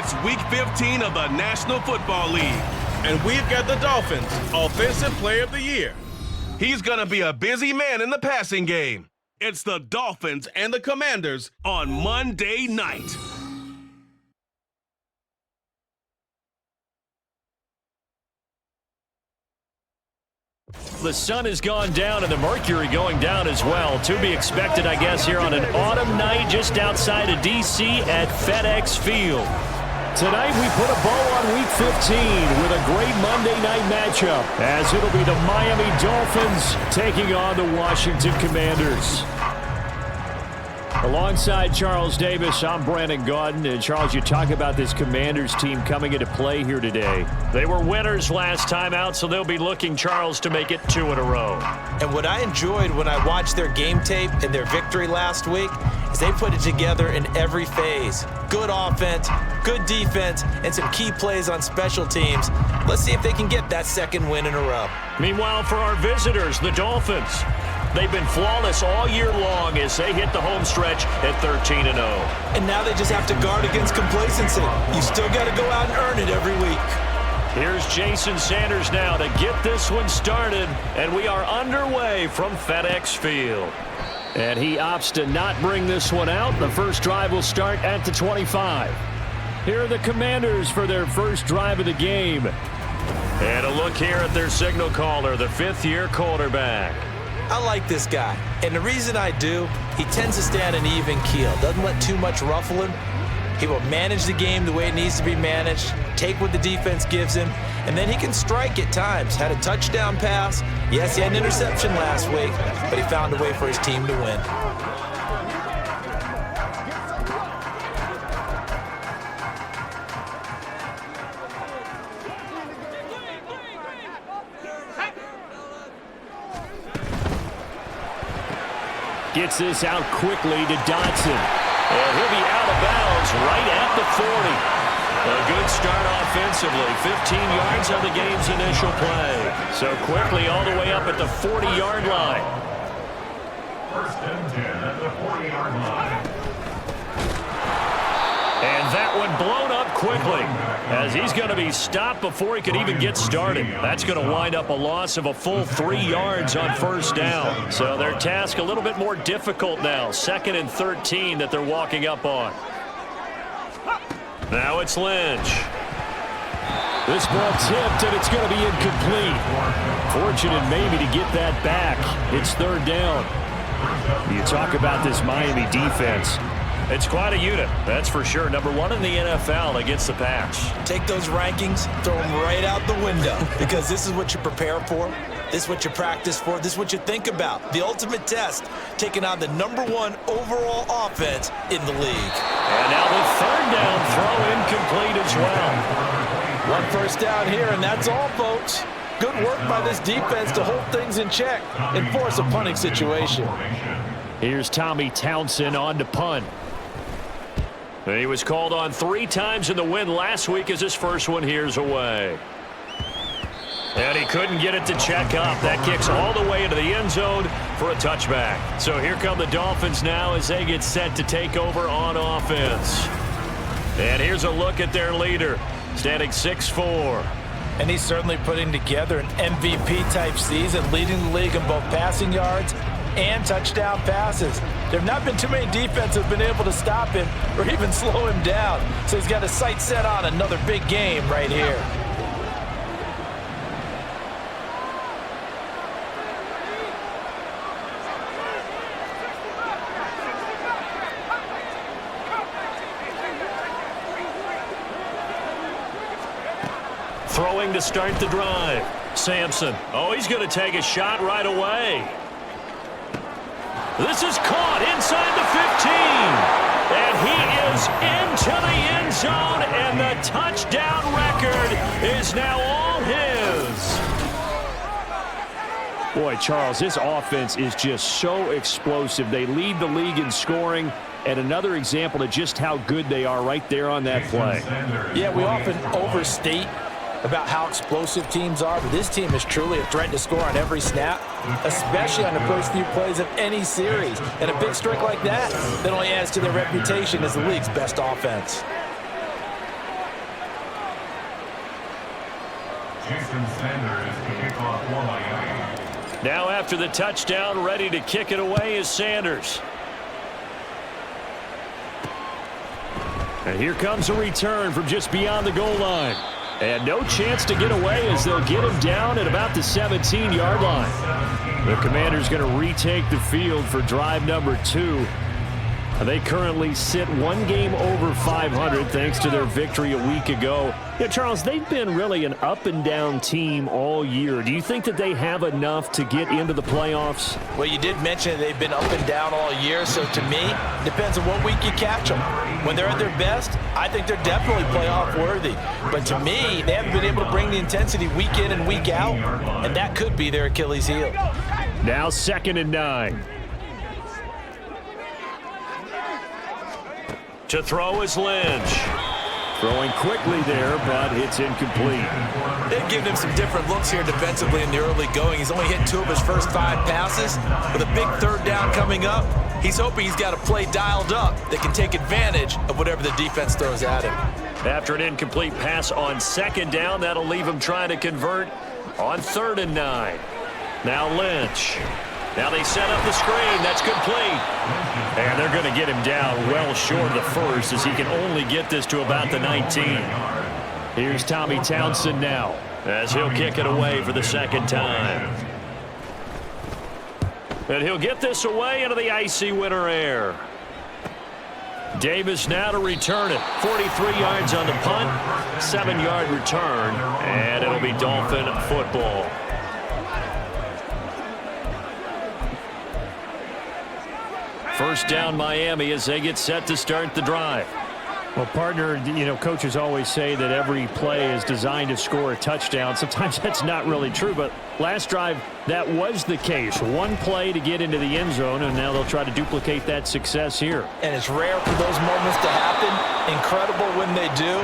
It's Week 15 of the National Football League. And we've got the Dolphins Offensive Player of the Year. He's going to be a busy man in the passing game. It's the Dolphins and the Commanders on Monday night. The sun has gone down and the mercury going down as well. To be expected, I guess, here on an autumn night just outside of D.C. at FedEx Field. Tonight we put a bow on Week 15 with a great Monday night matchup, as it'll be the Miami Dolphins taking on the Washington Commanders. Alongside Charles Davis, I'm Brandon Gaudin. And Charles, you talk about this Commanders team coming into play here today. They were winners last time out, so they'll be looking, Charles, to make it 2 in a row. And what I enjoyed when I watched their game tape and their victory last week is they put it together in every phase. Good offense, good defense, and some key plays on special teams. Let's see if they can get that second win in a row. Meanwhile, for our visitors, the Dolphins, they've been flawless all year long as they hit the home stretch at 13-0. And now they just have to guard against complacency. You still got to go out and earn it every week. Here's Jason Sanders now to get this one started, and we are underway from FedEx Field. And he opts to not bring this one out. The first drive will start at the 25. Here are the Commanders for their first drive of the game. And a look here at their signal caller, the fifth-year quarterback. I like this guy, and the reason I do, he tends to stay on an even keel, doesn't let too much ruffle him. He will manage the game the way it needs to be managed, take what the defense gives him, and then he can strike at times. Had a touchdown pass. Yes, he had an interception last week, but he found a way for his team to win. Gets this out quickly to Dotson. And he'll be out of bounds right at the 40. A good start offensively. 15 yards on the game's initial play. So quickly all the way up at the 40-yard line. First and 10 at the 40-yard line. And that one blown up quickly as he's going to be stopped before he could even get started. That's going to wind up a loss of a full 3 yards on first down. So their task a little bit more difficult now. 2nd and 13 that they're walking up on. Now it's Lynch. This ball tipped and it's going to be incomplete. Fortunate maybe to get that back. It's 3rd down. You talk about this Miami defense. It's quite a unit, that's for sure. Number 1 in the NFL against the pass. Take those rankings, throw them right out the window, because this is what you prepare for. This is what you practice for. This is what you think about. The ultimate test, taking on the number 1 overall offense in the league. And now the 3rd down throw incomplete as well. 1 first down here, and that's all, folks. Good work by this defense to hold things in check and force a punting situation. Here's Tommy Townsend on to punt. He was called on 3 times in the win last week as his first one here's away. And he couldn't get it to check up. That kicks all the way into the end zone for a touchback. So here come the Dolphins now as they get set to take over on offense. And here's a look at their leader, standing 6'4". And he's certainly putting together an MVP-type season, leading the league in both passing yards and touchdown passes. There have not been too many defenses that have been able to stop him or even slow him down. So he's got his sights set on another big game right here. Throwing to start the drive. Sampson. Oh, he's going to take a shot right away. This is caught inside the 15. And he is into the end zone, and the touchdown record is now all his. Boy, Charles, this offense is just so explosive. They lead the league in scoring, and another example of just how good they are right there on that play. Yeah, we often overstate about how explosive teams are, but this team is truly a threat to score on every snap, especially on the first few plays of any series. And a big streak like that only adds to their reputation as the league's best offense. Sanders to kick off for Miami. Now after the touchdown, ready to kick it away is Sanders. And here comes a return from just beyond the goal line. And no chance to get away as they'll get him down at about the 17-yard line. The Commanders going to retake the field for drive number 2. They currently sit one game over 500 thanks to their victory a week ago. Yeah, Charles, they've been really an up-and-down team all year. Do you think that they have enough to get into the playoffs? Well, you did mention they've been up and down all year, so to me, it depends on what week you catch them. When they're at their best, I think they're definitely playoff worthy. But to me, they haven't been able to bring the intensity week in and week out, and that could be their Achilles heel. Now 2nd and 9. To throw is Lynch. Throwing quickly there, but it's incomplete. They've given him some different looks here defensively in the early going. He's only hit 2 of his first 5 passes. With a big 3rd down coming up, he's hoping he's got a play dialed up that can take advantage of whatever the defense throws at him. After an incomplete pass on 2nd down, that'll leave him trying to convert on 3rd and 9. Now Lynch. Now they set up the screen. That's complete. And they're going to get him down well short of the first as he can only get this to about the 19. Here's Tommy Townsend now as he'll kick it away for the 2nd time. And he'll get this away into the icy winter air. Davis now to return it. 43 yards on the punt, 7-yard return, and it'll be Dolphin football. First down Miami as they get set to start the drive. Well, partner, coaches always say that every play is designed to score a touchdown. Sometimes that's not really true, but last drive, that was the case. One play to get into the end zone, and now they'll try to duplicate that success here. And it's rare for those moments to happen. Incredible when they do.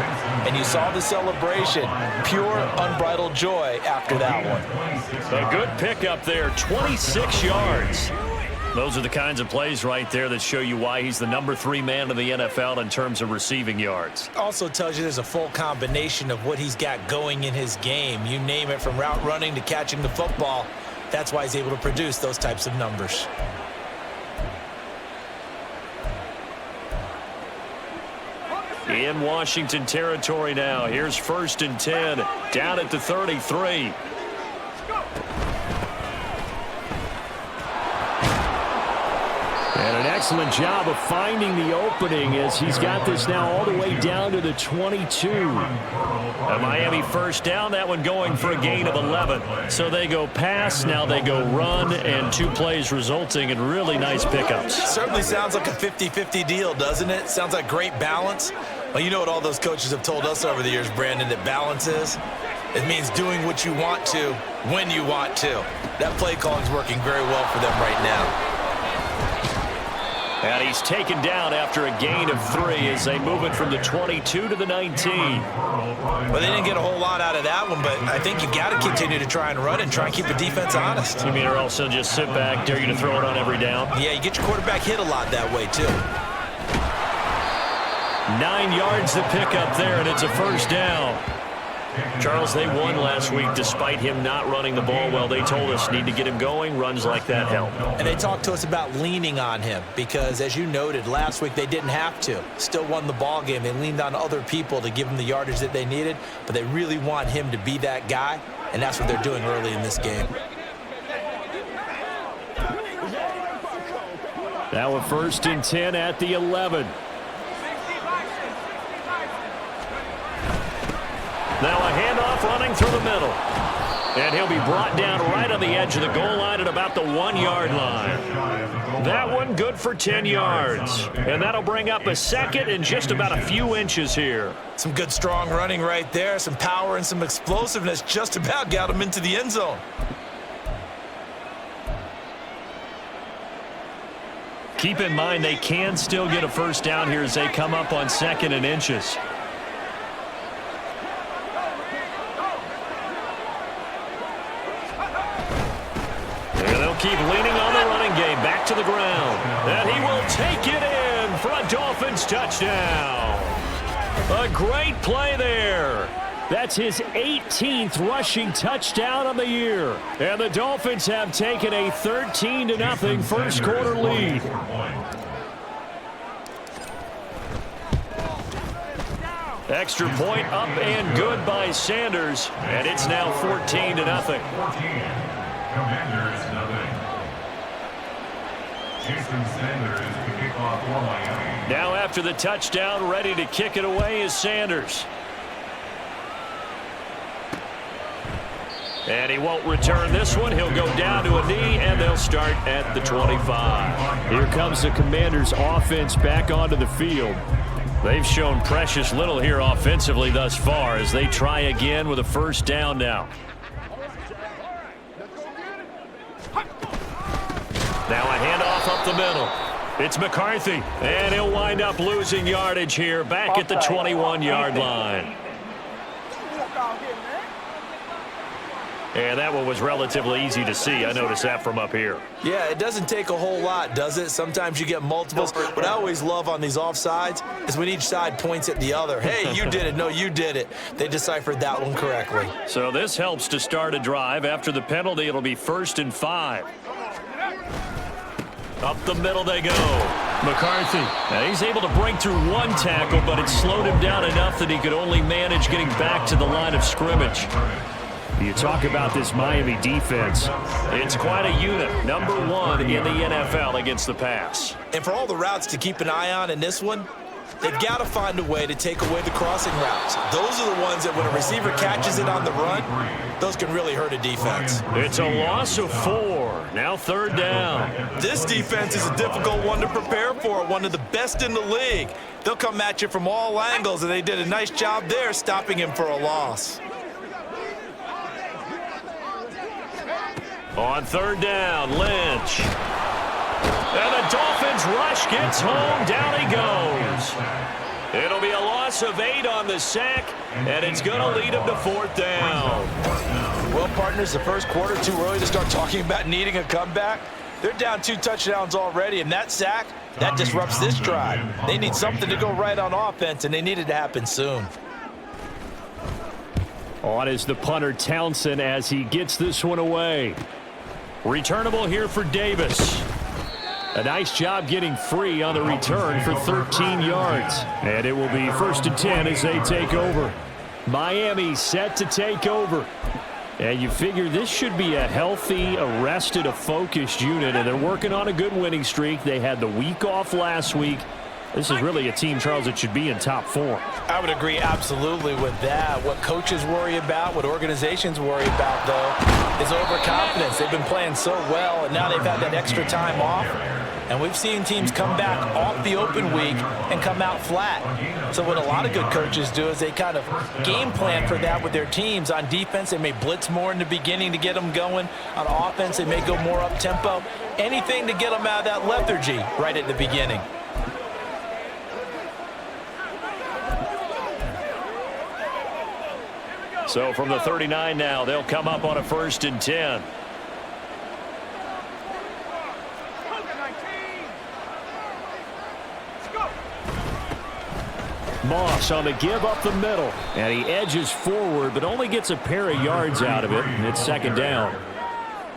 And you saw the celebration. Pure, unbridled joy after that one. A good pickup there, 26 yards. Those are the kinds of plays right there that show you why he's the number 3 man in the NFL in terms of receiving yards. Also tells you there's a full combination of what he's got going in his game. You name it, from route running to catching the football. That's why he's able to produce those types of numbers. In Washington territory now. Here's 1st and 10 down at the 33. And an excellent job of finding the opening as he's got this now all the way down to the 22. A Miami first down, that one going for a gain of 11. So they go pass, now they go run, and 2 plays resulting in really nice pickups. Certainly sounds like a 50-50 deal, doesn't it? Sounds like great balance. Well, you know what all those coaches have told us over the years, Brandon, that balance is? It means doing what you want to when you want to. That play calling is working very well for them right now. And he's taken down after a gain of 3 as they move it from the 22 to the 19. Well, they didn't get a whole lot out of that one, but I think you got to continue to try and run and try and keep the defense honest. You mean or else they'll just sit back, dare you to throw it on every down? Yeah, you get your quarterback hit a lot that way, too. 9 yards to pick up there, and it's a first down. Charles, they won last week despite him not running the ball well. They told us need to get him going. Runs like that help. And they talked to us about leaning on him because, as you noted, last week they didn't have to. Still won the ball game. They leaned on other people to give them the yardage that they needed, but they really want him to be that guy, and that's what they're doing early in this game. Now a 1st and 10 at the 11. Now a handoff running through the middle. And he'll be brought down right on the edge of the goal line at about the 1-yard line. That one good for 10 yards. And that'll bring up a 2nd and just about a few inches here. Some good strong running right there. Some power and some explosiveness just about got him into the end zone. Keep in mind they can still get a first down here as they come up on 2nd and inches. Keep leaning on the running game. Back to the ground. And he will take it in for a Dolphins touchdown. A great play there. That's his 18th rushing touchdown on the year. And the Dolphins have taken a 13-0 first quarter lead. Extra point up and good by Sanders. And it's now 14-0. 14. Commanders, nothing. Jason Sanders to kick off for Miami. Now after the touchdown, ready to kick it away is Sanders. And he won't return this one. He'll go down to a knee, and they'll start at the 25. Here comes the Commanders' offense back onto the field. They've shown precious little here offensively thus far as they try again with a first down now. Now a handoff up the middle. It's McCarthy, and he'll wind up losing yardage here back at the 21-yard line. And that one was relatively easy to see. I noticed that from up here. Yeah, it doesn't take a whole lot, does it? Sometimes you get multiples. What I always love on these offsides is when each side points at the other. Hey, you did it. No, you did it. They deciphered that one correctly. So this helps to start a drive. After the penalty, it'll be 1st and 5. Up the middle they go. McCarthy. Now he's able to break through one tackle, but it slowed him down enough that he could only manage getting back to the line of scrimmage. You talk about this Miami defense. It's quite a unit. Number 1 in the NFL against the pass. And for all the routes to keep an eye on in this one, they've got to find a way to take away the crossing routes. Those are the ones that when a receiver catches it on the run, those can really hurt a defense. It's a loss of 4. Now 3rd down. This defense is a difficult one to prepare for, one of the best in the league. They'll come at you from all angles, and they did a nice job there stopping him for a loss. On 3rd down, Lynch. And the Dolphins rush gets home. Down he goes. It'll be a loss of 8 on the sack, and it's going to lead them to 4th down. Well, partners, the first quarter, too early to start talking about needing a comeback. They're down 2 touchdowns already, and that sack, that disrupts this drive. They need something to go right on offense, and they need it to happen soon. On is the punter, Townsend, as he gets this one away. Returnable here for Davis. A nice job getting free on the return for 13 yards. And it will be 1st and 10 as they take over. Miami set to take over. And you figure this should be a healthy, a rested, a focused unit. And they're working on a good winning streak. They had the week off last week. This is really a team, Charles, that should be in top form. I would agree absolutely with that. What coaches worry about, what organizations worry about, though, is overconfidence. They've been playing so well, and now they've had that extra time off. And we've seen teams come back off the open week and come out flat. So what a lot of good coaches do is they kind of game plan for that with their teams. On defense, they may blitz more in the beginning to get them going. On offense, they may go more up-tempo. Anything to get them out of that lethargy right at the beginning. So from the 39 now, they'll come up on a 1st and 10. Moss on the give up the middle. And he edges forward, but only gets a pair of yards out of it, and it's 2nd down.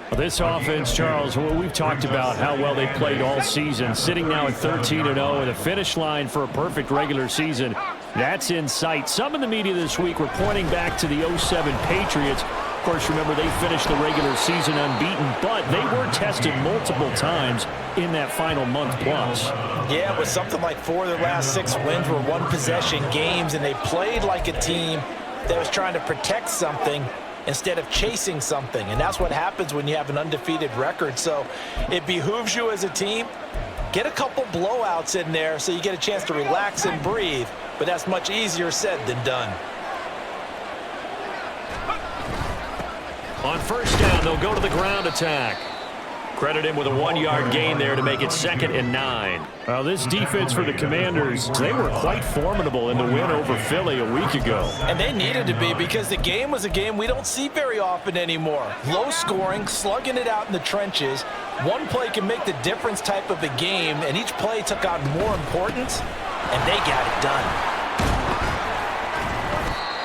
Well, this offense, Charles, we've talked about how well they played all season, sitting now at 13-0 and a finish line for a perfect regular season. That's in sight. Some in the media this week were pointing back to the 07 Patriots. Of course, remember, they finished the regular season unbeaten, but they were tested multiple times in that final month plus. Yeah, it was something like 4 of their last 6 wins were one-possession games, and they played like a team that was trying to protect something instead of chasing something. And that's what happens when you have an undefeated record. So it behooves you as a team, get a couple blowouts in there so you get a chance to relax and breathe. But that's much easier said than done. On 1st down, they'll go to the ground attack. Credit him with a 1-yard gain there to make it 2nd and 9. Well, this defense for the Commanders, they were quite formidable in the win over Philly a week ago. And they needed to be, because the game was a game we don't see very often anymore. Low scoring, slugging it out in the trenches. One play can make the difference type of a game, and each play took on more importance, and they got it done.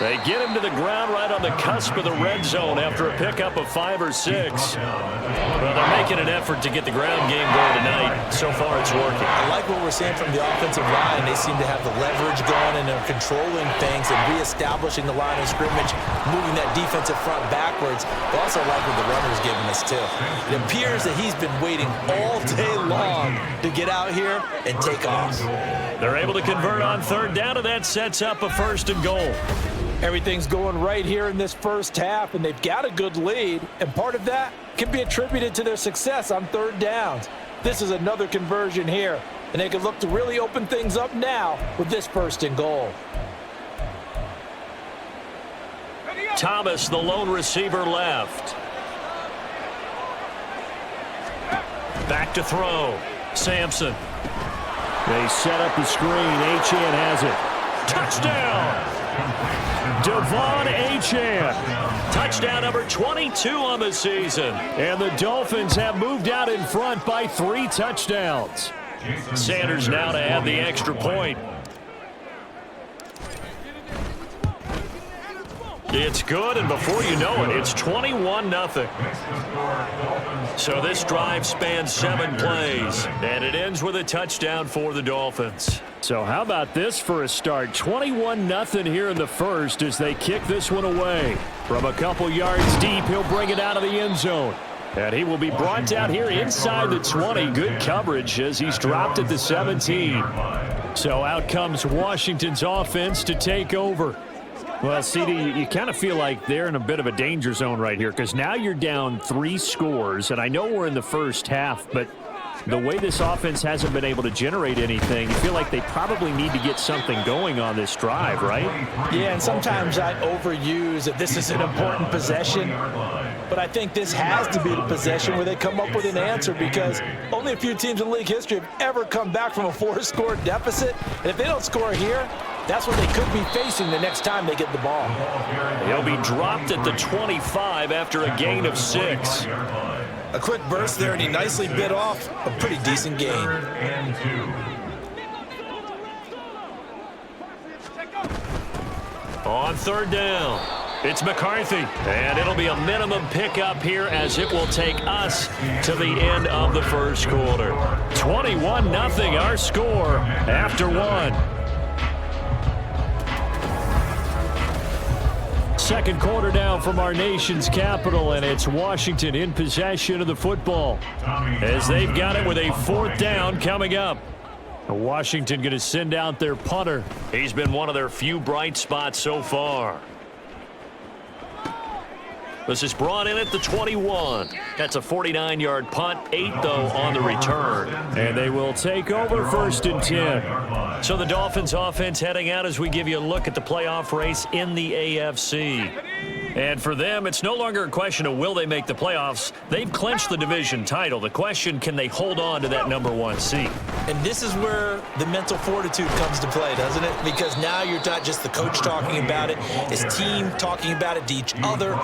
They get him to the ground right on the cusp of the red zone after a pickup of 5 or 6. Well, they're making an effort to get the ground game going tonight. So far, it's working. I like what we're seeing from the offensive line. They seem to have the leverage going, and they're controlling things and reestablishing the line of scrimmage, moving that defensive front backwards. I also like what the runner's giving us, too. It appears that he's been waiting all day long to get out here and take off. They're able to convert on 3rd down, and that sets up a 1st and goal. Everything's going right here in this first half, and they've got a good lead, and part of that can be attributed to their success on 3rd downs. This is another conversion here, and they can look to really open things up now with this 1st and goal. Thomas, the lone receiver, left. Back to throw. Sampson. They set up the screen. Achane has it. Touchdown! Devon Achane. Touchdown number 22 on the season. And the Dolphins have moved out in front by 3 touchdowns. Sanders now to add the extra point. It's good, and before you know it, it's 21-0. So this drive spans 7 plays, and it ends with a touchdown for the Dolphins. So how about this for a start? 21-0 here in the first as they kick this one away. From a couple yards deep, he'll bring it out of the end zone. And he will be brought down here inside the 20. Good coverage as he's dropped at the 17. So out comes Washington's offense to take over. Well, CD, you kind of feel like they're in a bit of a danger zone right here because now you're down 3 scores, and I know we're in the first half, but the way this offense hasn't been able to generate anything, you feel like they probably need to get something going on this drive, right? Yeah, and sometimes I overuse that this is an important possession, but I think this has to be the possession where they come up with an answer because only a few teams in league history have ever come back from a 4-score deficit, and if they don't score here, that's what they could be facing the next time they get the ball. He'll be dropped at the 25 after a gain of 6. A quick burst there, and he nicely bit off a pretty decent gain. On 3rd down, it's McCarthy. And it'll be a minimum pickup here as it will take us to the end of the first quarter. 21-0 our score after 1. Second quarter now from our nation's capital, and it's Washington in possession of the football as they've got it with a 4th down coming up. Washington going to send out their punter. He's been one of their few bright spots so far. This is brought in at the 21. That's a 49-yard punt, 8 though on the return. And they will take over 1st and 10. So the Dolphins offense heading out as we give you a look at the playoff race in the AFC. And for them, it's no longer a question of will they make the playoffs. They've clinched the division title. The question, can they hold on to that number 1 seed? And this is where the mental fortitude comes to play, doesn't it? Because now you're not just the coach talking about it, it's team talking about it to each other,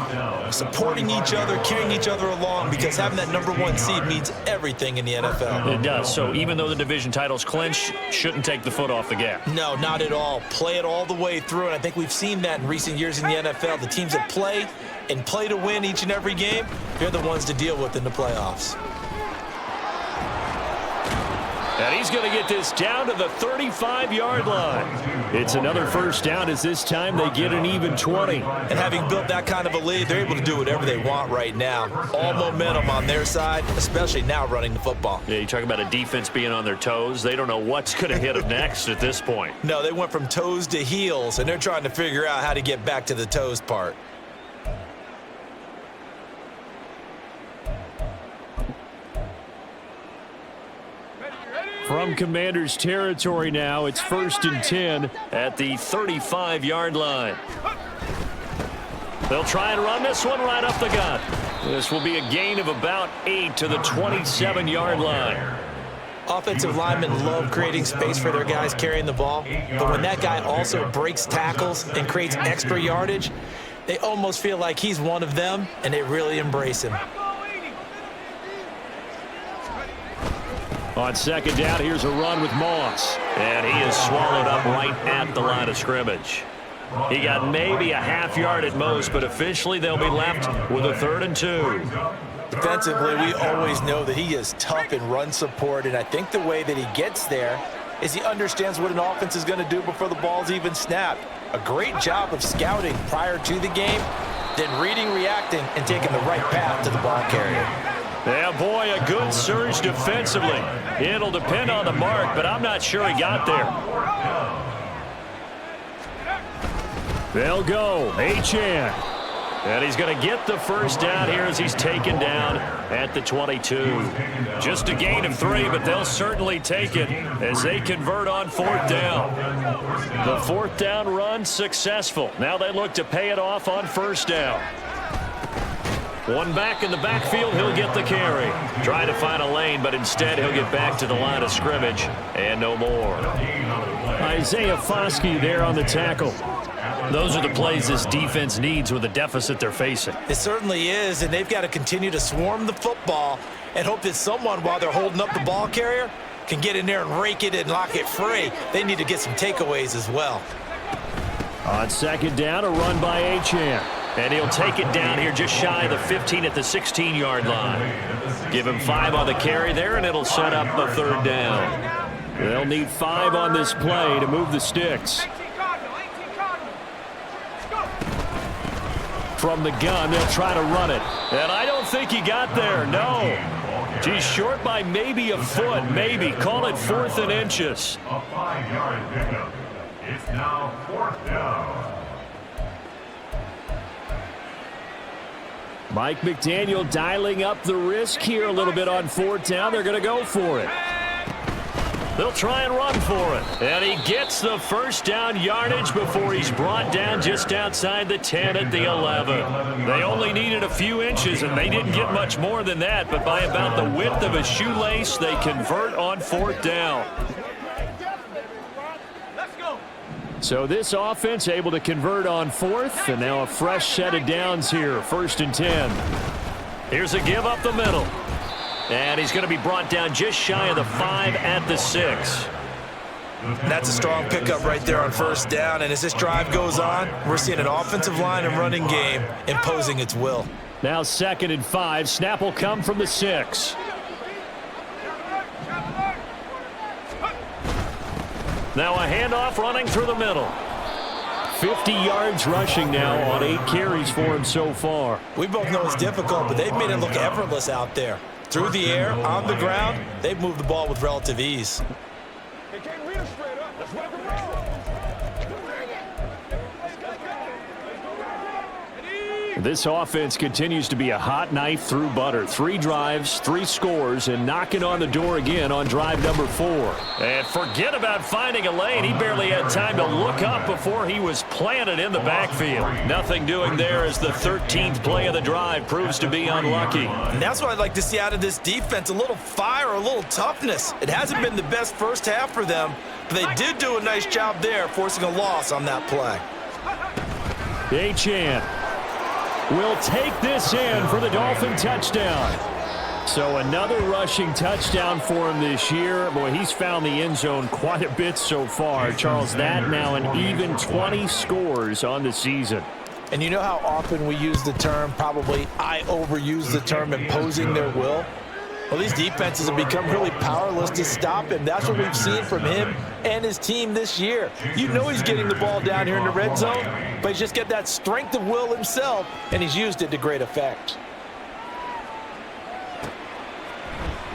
supporting each other, carrying each other along, because having that number 1 seed means everything in the NFL. It does. So even though the division title's clinched, shouldn't take the foot off the gas. No, not at all. Play it all the way through, and I think we've seen that in recent years in the NFL. The teams that play and play to win each and every game, they're the ones to deal with in the playoffs. And he's going to get this down to the 35-yard line. It's another 1st down as this time they get an even 20. And having built that kind of a lead, they're able to do whatever they want right now. All momentum on their side, especially now running the football. Yeah, you talk about a defense being on their toes. They don't know what's going to hit them next at this point. No, they went from toes to heels, and they're trying to figure out how to get back to the toes part. From Commanders territory now, it's 1st and 10 at the 35-yard line. They'll try and run this one right up the gut. This will be a gain of about 8 to the 27-yard line. Offensive linemen love creating space for their guys carrying the ball, but when that guy also breaks tackles and creates extra yardage, they almost feel like he's one of them, and they really embrace him. On 2nd down, here's a run with Moss. And he is swallowed up right at the line of scrimmage. He got maybe a half yard at most, but officially they'll be left with a 3rd and 2. Defensively, we always know that he is tough in run support, and I think the way that he gets there is he understands what an offense is going to do before the ball's even snapped. A great job of scouting prior to the game, then reading, reacting, and taking the right path to the ball carrier. Yeah, boy, a good surge defensively. It'll depend on the mark, but I'm not sure he got there. They'll go. Achane. And he's going to get the first down here as he's taken down at the 22. Just a gain of 3, but they'll certainly take it as they convert on 4th down. The 4th down run successful. Now they look to pay it off on 1st down. One back in the backfield, he'll get the carry. Trying to find a lane, but instead he'll get back to the line of scrimmage and no more. Isaiah Foskey there on the tackle. Those are the plays this defense needs with the deficit they're facing. It certainly is, and they've got to continue to swarm the football and hope that someone, while they're holding up the ball carrier, can get in there and rake it and lock it free. They need to get some takeaways as well. On 2nd down, a run by Achane. And he'll take it down here just shy of the 15 at the 16-yard line. Give him 5 on the carry there, and it'll set up a 3rd down. They'll need 5 on this play to move the sticks. From the gun, they'll try to run it. And I don't think he got there, no. He's short by maybe a foot, maybe. Call it 4th and inches. A 5-yard pickup. It's now 4th down. Mike McDaniel dialing up the risk here a little bit on 4th down. They're going to go for it. They'll try and run for it. And he gets the first down yardage before he's brought down just outside the 10 at the 11. They only needed a few inches, and they didn't get much more than that. But by about the width of a shoelace, they convert on 4th down. So this offense able to convert on 4th, and now a fresh set of downs here. 1st and 10. Here's a give up the middle. And he's going to be brought down just shy of the 5 at the 6. That's a strong pickup right there on 1st down. And as this drive goes on, we're seeing an offensive line and running game imposing its will. Now 2nd and 5. Snap will come from the 6. Now a handoff running through the middle. 50 yards rushing now on 8 carries for him so far. We both know it's difficult, but they've made it look effortless out there. Through the air, on the ground, they've moved the ball with relative ease. This offense continues to be a hot knife through butter. 3 drives, 3 scores, and knocking on the door again on drive number 4. And forget about finding a lane. He barely had time to look up before he was planted in the backfield. Nothing doing there as the 13th play of the drive proves to be unlucky. And that's what I'd like to see out of this defense, a little fire, a little toughness. It hasn't been the best first half for them, but they did do a nice job there, forcing a loss on that play. Achane will take this in for the Dolphin touchdown. So another rushing touchdown for him this year. Boy, he's found the end zone quite a bit so far. Charles, that now an even 20 scores on the season. And you know how often we use the term, probably I overuse the term, imposing their will? Well, these defenses have become really powerless to stop him. That's what we've seen from him and his team this year. You know he's getting the ball down here in the red zone, but he's just got that strength of will himself, and he's used it to great effect.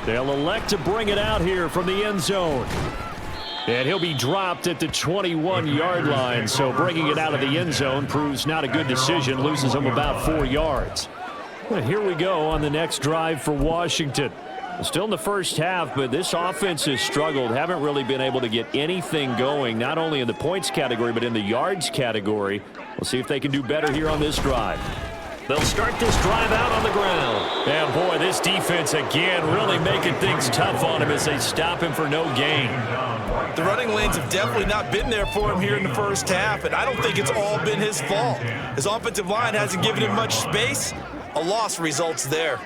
They'll elect to bring it out here from the end zone. And he'll be dropped at the 21-yard line, so bringing it out of the end zone proves not a good decision, loses him about 4 yards. Well, here we go on the next drive for Washington. Still in the first half, but this offense has struggled. Haven't really been able to get anything going, not only in the points category, but in the yards category. We'll see if they can do better here on this drive. They'll start this drive out on the ground. And boy, this defense again really making things tough on him as they stop him for no gain. The running lanes have definitely not been there for him here in the first half, and I don't think it's all been his fault. His offensive line hasn't given him much space. A loss results there.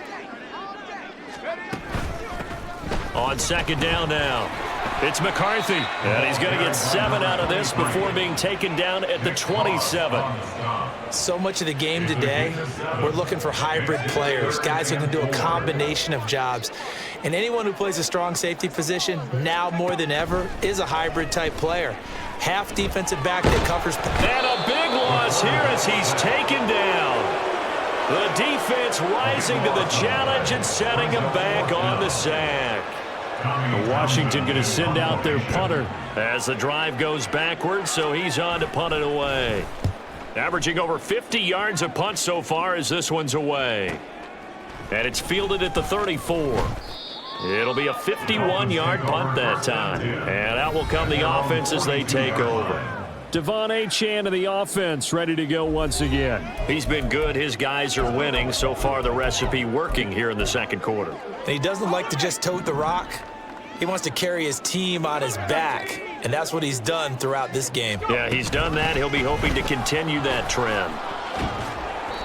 On 2nd down now. It's McCarthy, and he's going to get 7 out of this before being taken down at the 27. So much of the game today, we're looking for hybrid players, guys who can do a combination of jobs. And anyone who plays a strong safety position, now more than ever, is a hybrid-type player. Half defensive back that covers. And a big loss here as he's taken down. The defense rising to the challenge and setting him back on the sack. Washington going to send out their punter as the drive goes backwards, so he's on to punt it away. Averaging over 50 yards a punt so far as this one's away. And it's fielded at the 34. It'll be a 51-yard punt that time. And out will come the offense as they take over. Devon Achane of the offense ready to go once again. He's been good. His guys are winning. So far, the recipe working here in the second quarter. And he doesn't like to just tote the rock. He wants to carry his team on his back, and that's what he's done throughout this game. Yeah, he's done that. He'll be hoping to continue that trend.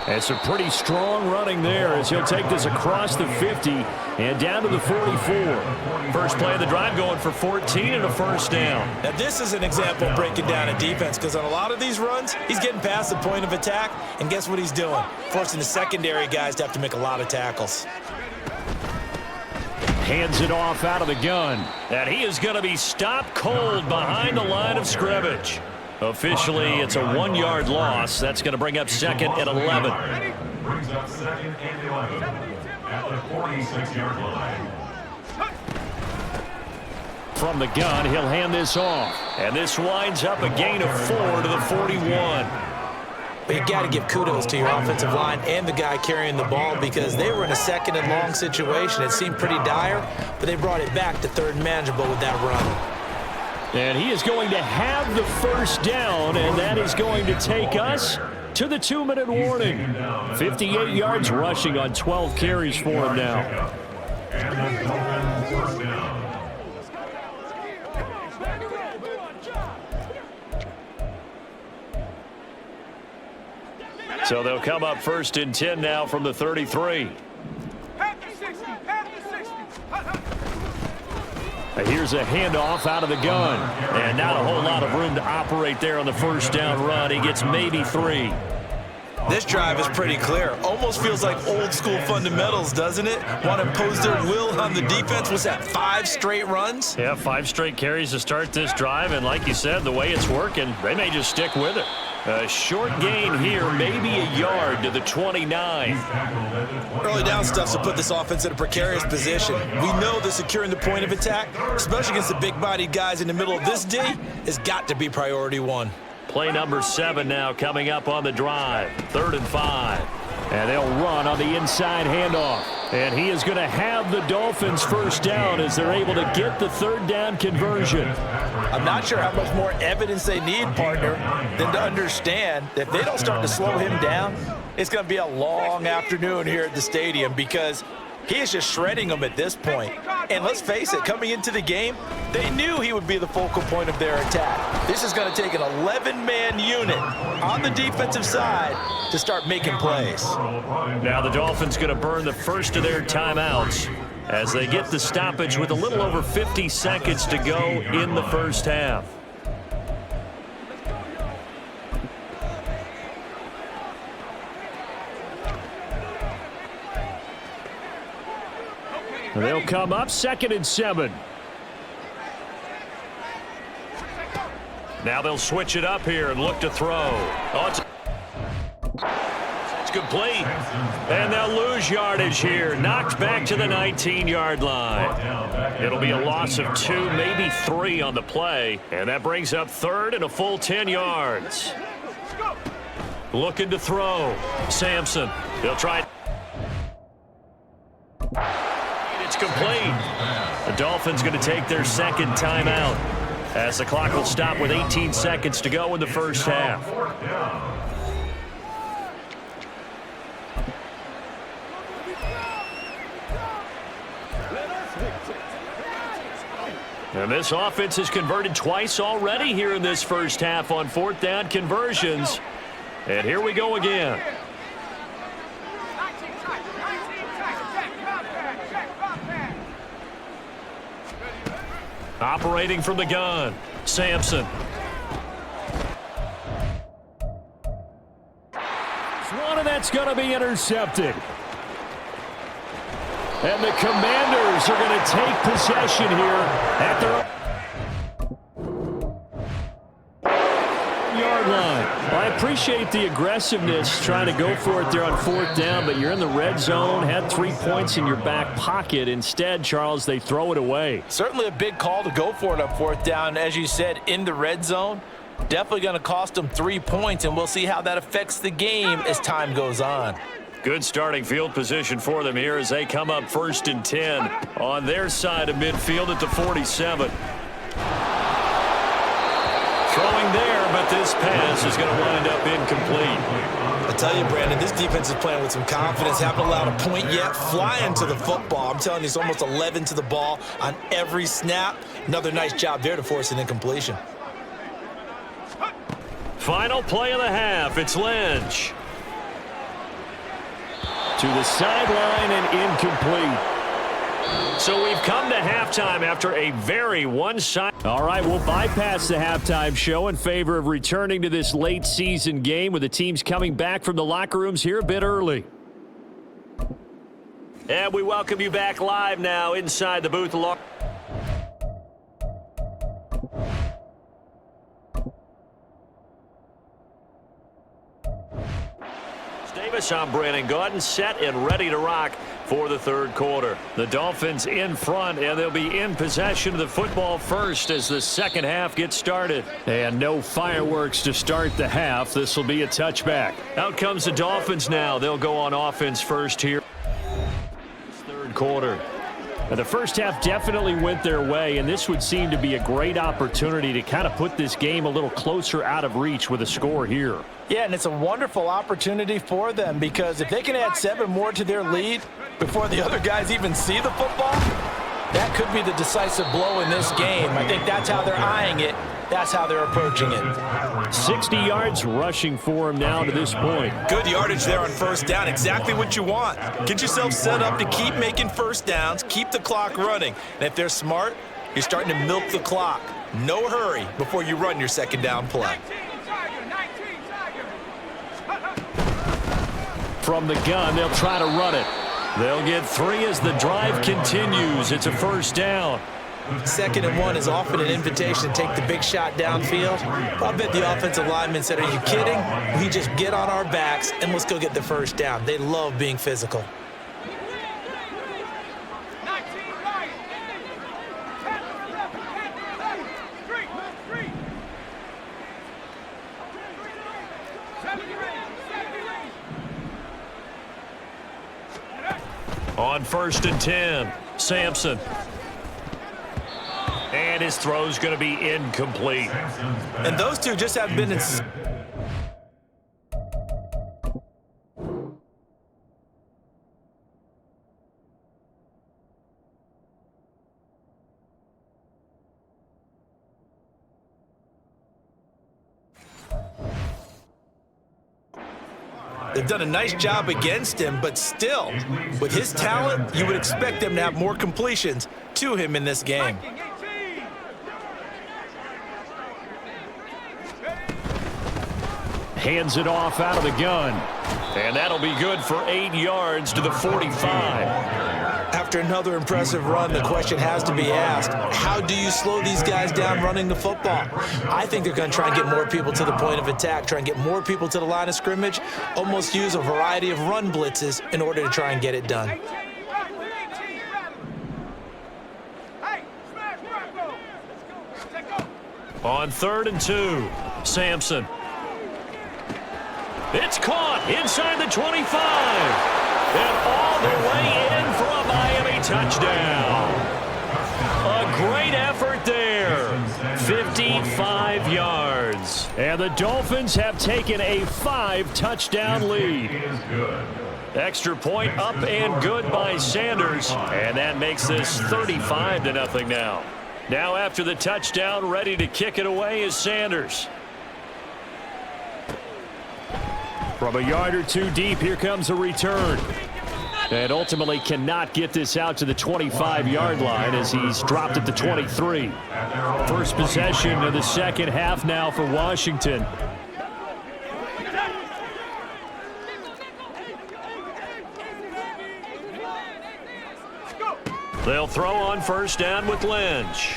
And some pretty strong running there as he'll take this across the 50 and down to the 44. First play of the drive going for 14 and a first down. Now, this is an example of breaking down a defense because on a lot of these runs, he's getting past the point of attack, and guess what he's doing? Forcing the secondary guys to have to make a lot of tackles. Hands it off out of the gun. And he is going to be stopped cold behind the line of scrimmage. Officially, it's a 1-yard loss. That's going to bring up second and 11. Brings up second and 11 at the 46-yard line. From the gun, he'll hand this off. And this winds up a gain of 4 to the 41. But you got to give kudos to your offensive line and the guy carrying the ball because they were in a second and long situation. It seemed pretty dire, but they brought it back to third and manageable with that run. And he is going to have the first down, and that is going to take us to the 2-minute warning. 58 yards rushing on 12 carries for him now. First down. So they'll come up first and 10 now from the 33. Here's a handoff out of the gun. And not a whole lot of room to operate there on the first down run. He gets maybe 3. This drive is pretty clear. Almost feels like old school fundamentals, doesn't it? Want to impose their will on the defense. What's that, 5 straight runs? Yeah, 5 straight carries to start this drive. And like you said, the way it's working, they may just stick with it. A short gain here, maybe a yard to the 29. Early down stuff's to put this offense in a precarious position. We know that securing the point of attack, especially against the big-bodied guys in the middle of this D, has got to be priority 1. Play number 7 now coming up on the drive. 3rd and 5. And they'll run on the inside handoff. And he is going to have the Dolphins first down as they're able to get the 3rd down conversion. I'm not sure how much more evidence they need, partner, than to understand that if they don't start to slow him down, it's going to be a long afternoon here at the stadium because he is just shredding them at this point. And let's face it, coming into the game, they knew he would be the focal point of their attack. This is going to take an 11-man unit on the defensive side to start making plays. Now the Dolphins going to burn the first of their timeouts as they get the stoppage with a little over 50 seconds to go in the first half. They'll come up 2nd and 7. Now they'll switch it up here and look to throw. Oh, it's complete. And they'll lose yardage here. Knocked back to the 19-yard line. It'll be a loss of 2, maybe 3 on the play. And that brings up 3rd and a full 10 yards. Looking to throw. Sampson. They'll try. It's complete. The Dolphins going to take their 2nd timeout as the clock will stop with 18 seconds to go in the first half. And this offense has converted twice already here in this first half on 4th down conversions. And here we go again. Operating from the gun, Sampson. One, and that's going to be intercepted. And the Commanders are going to take possession here at their yard line. Well, I appreciate the aggressiveness trying to go for it there on 4th down, but you're in the red zone, had 3 points in your back pocket. Instead, Charles, they throw it away. Certainly a big call to go for it on 4th down. As you said, in the red zone, definitely going to cost them 3 points, and we'll see how that affects the game as time goes on. Good starting field position for them here as they come up 1st and 10 on their side of midfield at the 47. Throwing there, but this pass is going to wind up incomplete. I tell you, Brandon, this defense is playing with some confidence. Haven't allowed a point yet. Flying to the football. I'm telling you, it's almost 11 to the ball on every snap. Another nice job there to force an incompletion. Final play of the half. It's Lynch. To the sideline and incomplete. So we've come to halftime after a very one-sided. All right, we'll bypass the halftime show in favor of returning to this late season game with the teams coming back from the locker rooms here a bit early. And we welcome you back live now inside the booth. Davis on Brandon Gaudin, set and ready to rock for the 3rd quarter. The Dolphins in front, and they'll be in possession of the football first as the 2nd half gets started. And no fireworks to start the half. This will be a touchback. Out comes the Dolphins now. They'll go on offense first here. 3rd quarter. Now, the first half definitely went their way, and this would seem to be a great opportunity to kind of put this game a little closer out of reach with a score here. Yeah, and it's a wonderful opportunity for them because if they can add 7 more to their lead before the other guys even see the football, that could be the decisive blow in this game. I think that's how they're eyeing it. That's how they're approaching it. 60 yards rushing for him now to this point. Good yardage there on 1st down. Exactly what you want. Get yourself set up to keep making 1st downs, keep the clock running. And if they're smart, you're starting to milk the clock. No hurry before you run your 2nd down play. From the gun, they'll try to run it. They'll get 3 as the drive continues. It's a 1st down. 2nd and 1 is often an invitation to take the big shot downfield. I bet the offensive linemen said, are you kidding? We just get on our backs and let's go get the 1st down. They love being physical. On 1st and 10, Sampson. And his throw's going to be incomplete. And those two just have been in... They've done a nice job against him, but still, with his talent, you would expect them to have more completions to him in this game. Hands it off out of the gun. And that'll be good for 8 yards to the 45. After another impressive run, the question has to be asked, how do you slow these guys down running the football? I think they're going to try and get more people to the point of attack, try and get more people to the line of scrimmage, almost use a variety of run blitzes in order to try and get it done. On 3rd and 2, Sampson. It's caught inside the 25. And all the way in for a Miami touchdown. A great effort there. 55 yards. And the Dolphins have taken a 5-touchdown lead. Extra point up and good by Sanders. And that makes this 35-0 now. Now after the touchdown, ready to kick it away is Sanders. From a yard or two deep, here comes a return. And ultimately cannot get this out to the 25-yard line as he's dropped at the 23. First possession of the second half now for Washington. They'll throw on first down with Lynch.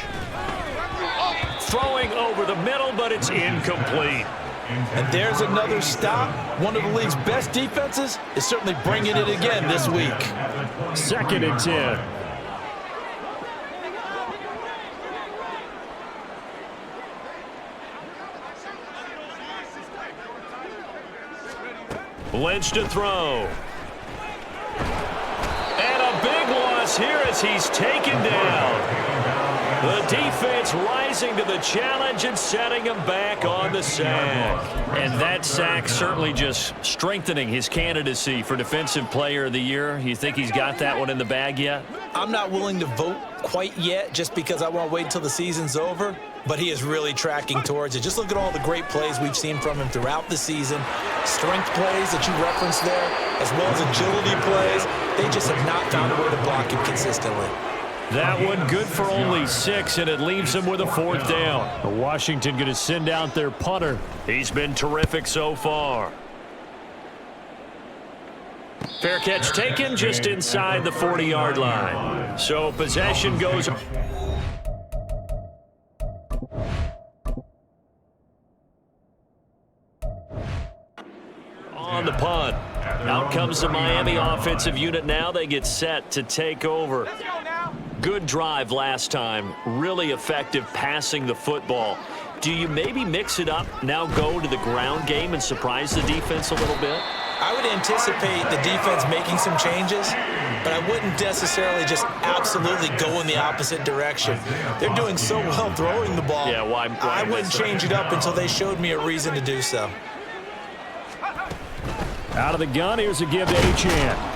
Throwing over the middle, but it's incomplete. And there's another stop. One of the league's best defenses is certainly bringing it again this week. 2nd and 10. Lynch to throw. And a big loss here as he's taken down. The defense rising to the challenge and setting him back on the sack. And that sack certainly just strengthening his candidacy for Defensive Player of the Year. You think he's got that one in the bag yet? I'm not willing to vote quite yet just because I want to wait until the season's over, but he is really tracking towards it. Just look at all the great plays we've seen from him throughout the season. Strength plays that you referenced there, as well as agility plays. They just have not found a way to block him consistently. That one good for only 6, and it leaves them with a 4th down. Washington going to send out their punter. He's been terrific so far. Fair catch taken just inside the 40-yard line. So possession goes on the punt. Out comes the Miami offensive unit now. They get set to take over. Good drive last time. Really effective passing the football. Do you maybe mix it up, now go to the ground game and surprise the defense a little bit? I would anticipate the defense making some changes, but I wouldn't necessarily just absolutely go in the opposite direction. They're doing so well throwing the ball. Yeah, why I wouldn't change it up until they showed me a reason to do so. Out of the gun, here's a give to Achane.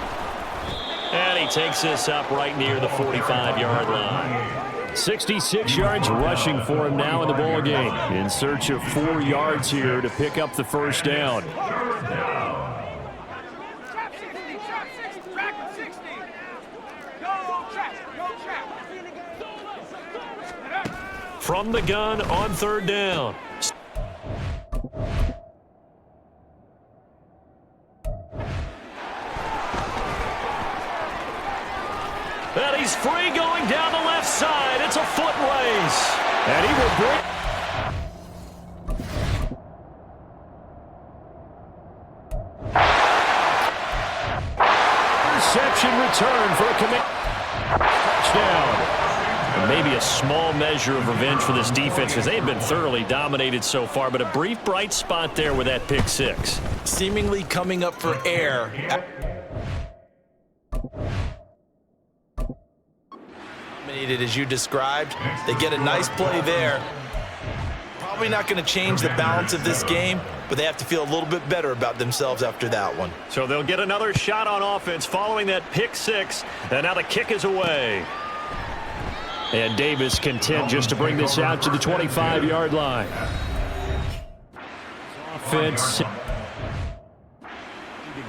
And he takes this up right near the 45-yard line. 66 yards rushing for him now in the ball game. In search of 4 yards here to pick up the first down. From the gun on 3rd down. And he's free going down the left side. It's a foot race. And he will break. Interception return for a touchdown. And maybe a small measure of revenge for this defense because they've been thoroughly dominated so far, but a brief bright spot there with that pick 6. Seemingly coming up for air. As you described, they get a nice play there. Probably not going to change the balance of this game, but they have to feel a little bit better about themselves after that one. So they'll get another shot on offense following that pick 6, and now the kick is away. And Davis content just to bring this out to the 25-yard line. Offense to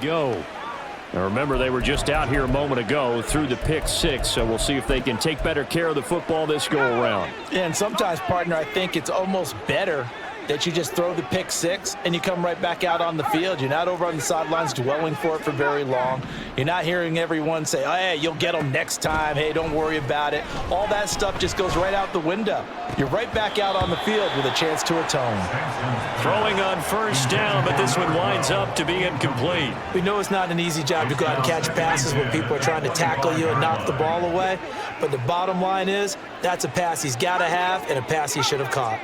go. Now remember, they were just out here a moment ago through the pick 6, so we'll see if they can take better care of the football this go-around. Yeah, and sometimes, partner, I think it's almost better that you just throw the pick 6 and you come right back out on the field. You're not over on the sidelines dwelling for it for very long. You're not hearing everyone say, oh, hey, you'll get them next time. Hey, don't worry about it. All that stuff just goes right out the window. You're right back out on the field with a chance to atone. Throwing on first down, but this one winds up to be incomplete. We know it's not an easy job to go out and catch passes when people are trying to tackle you and knock the ball away. But the bottom line is that's a pass he's got to have and a pass he should have caught.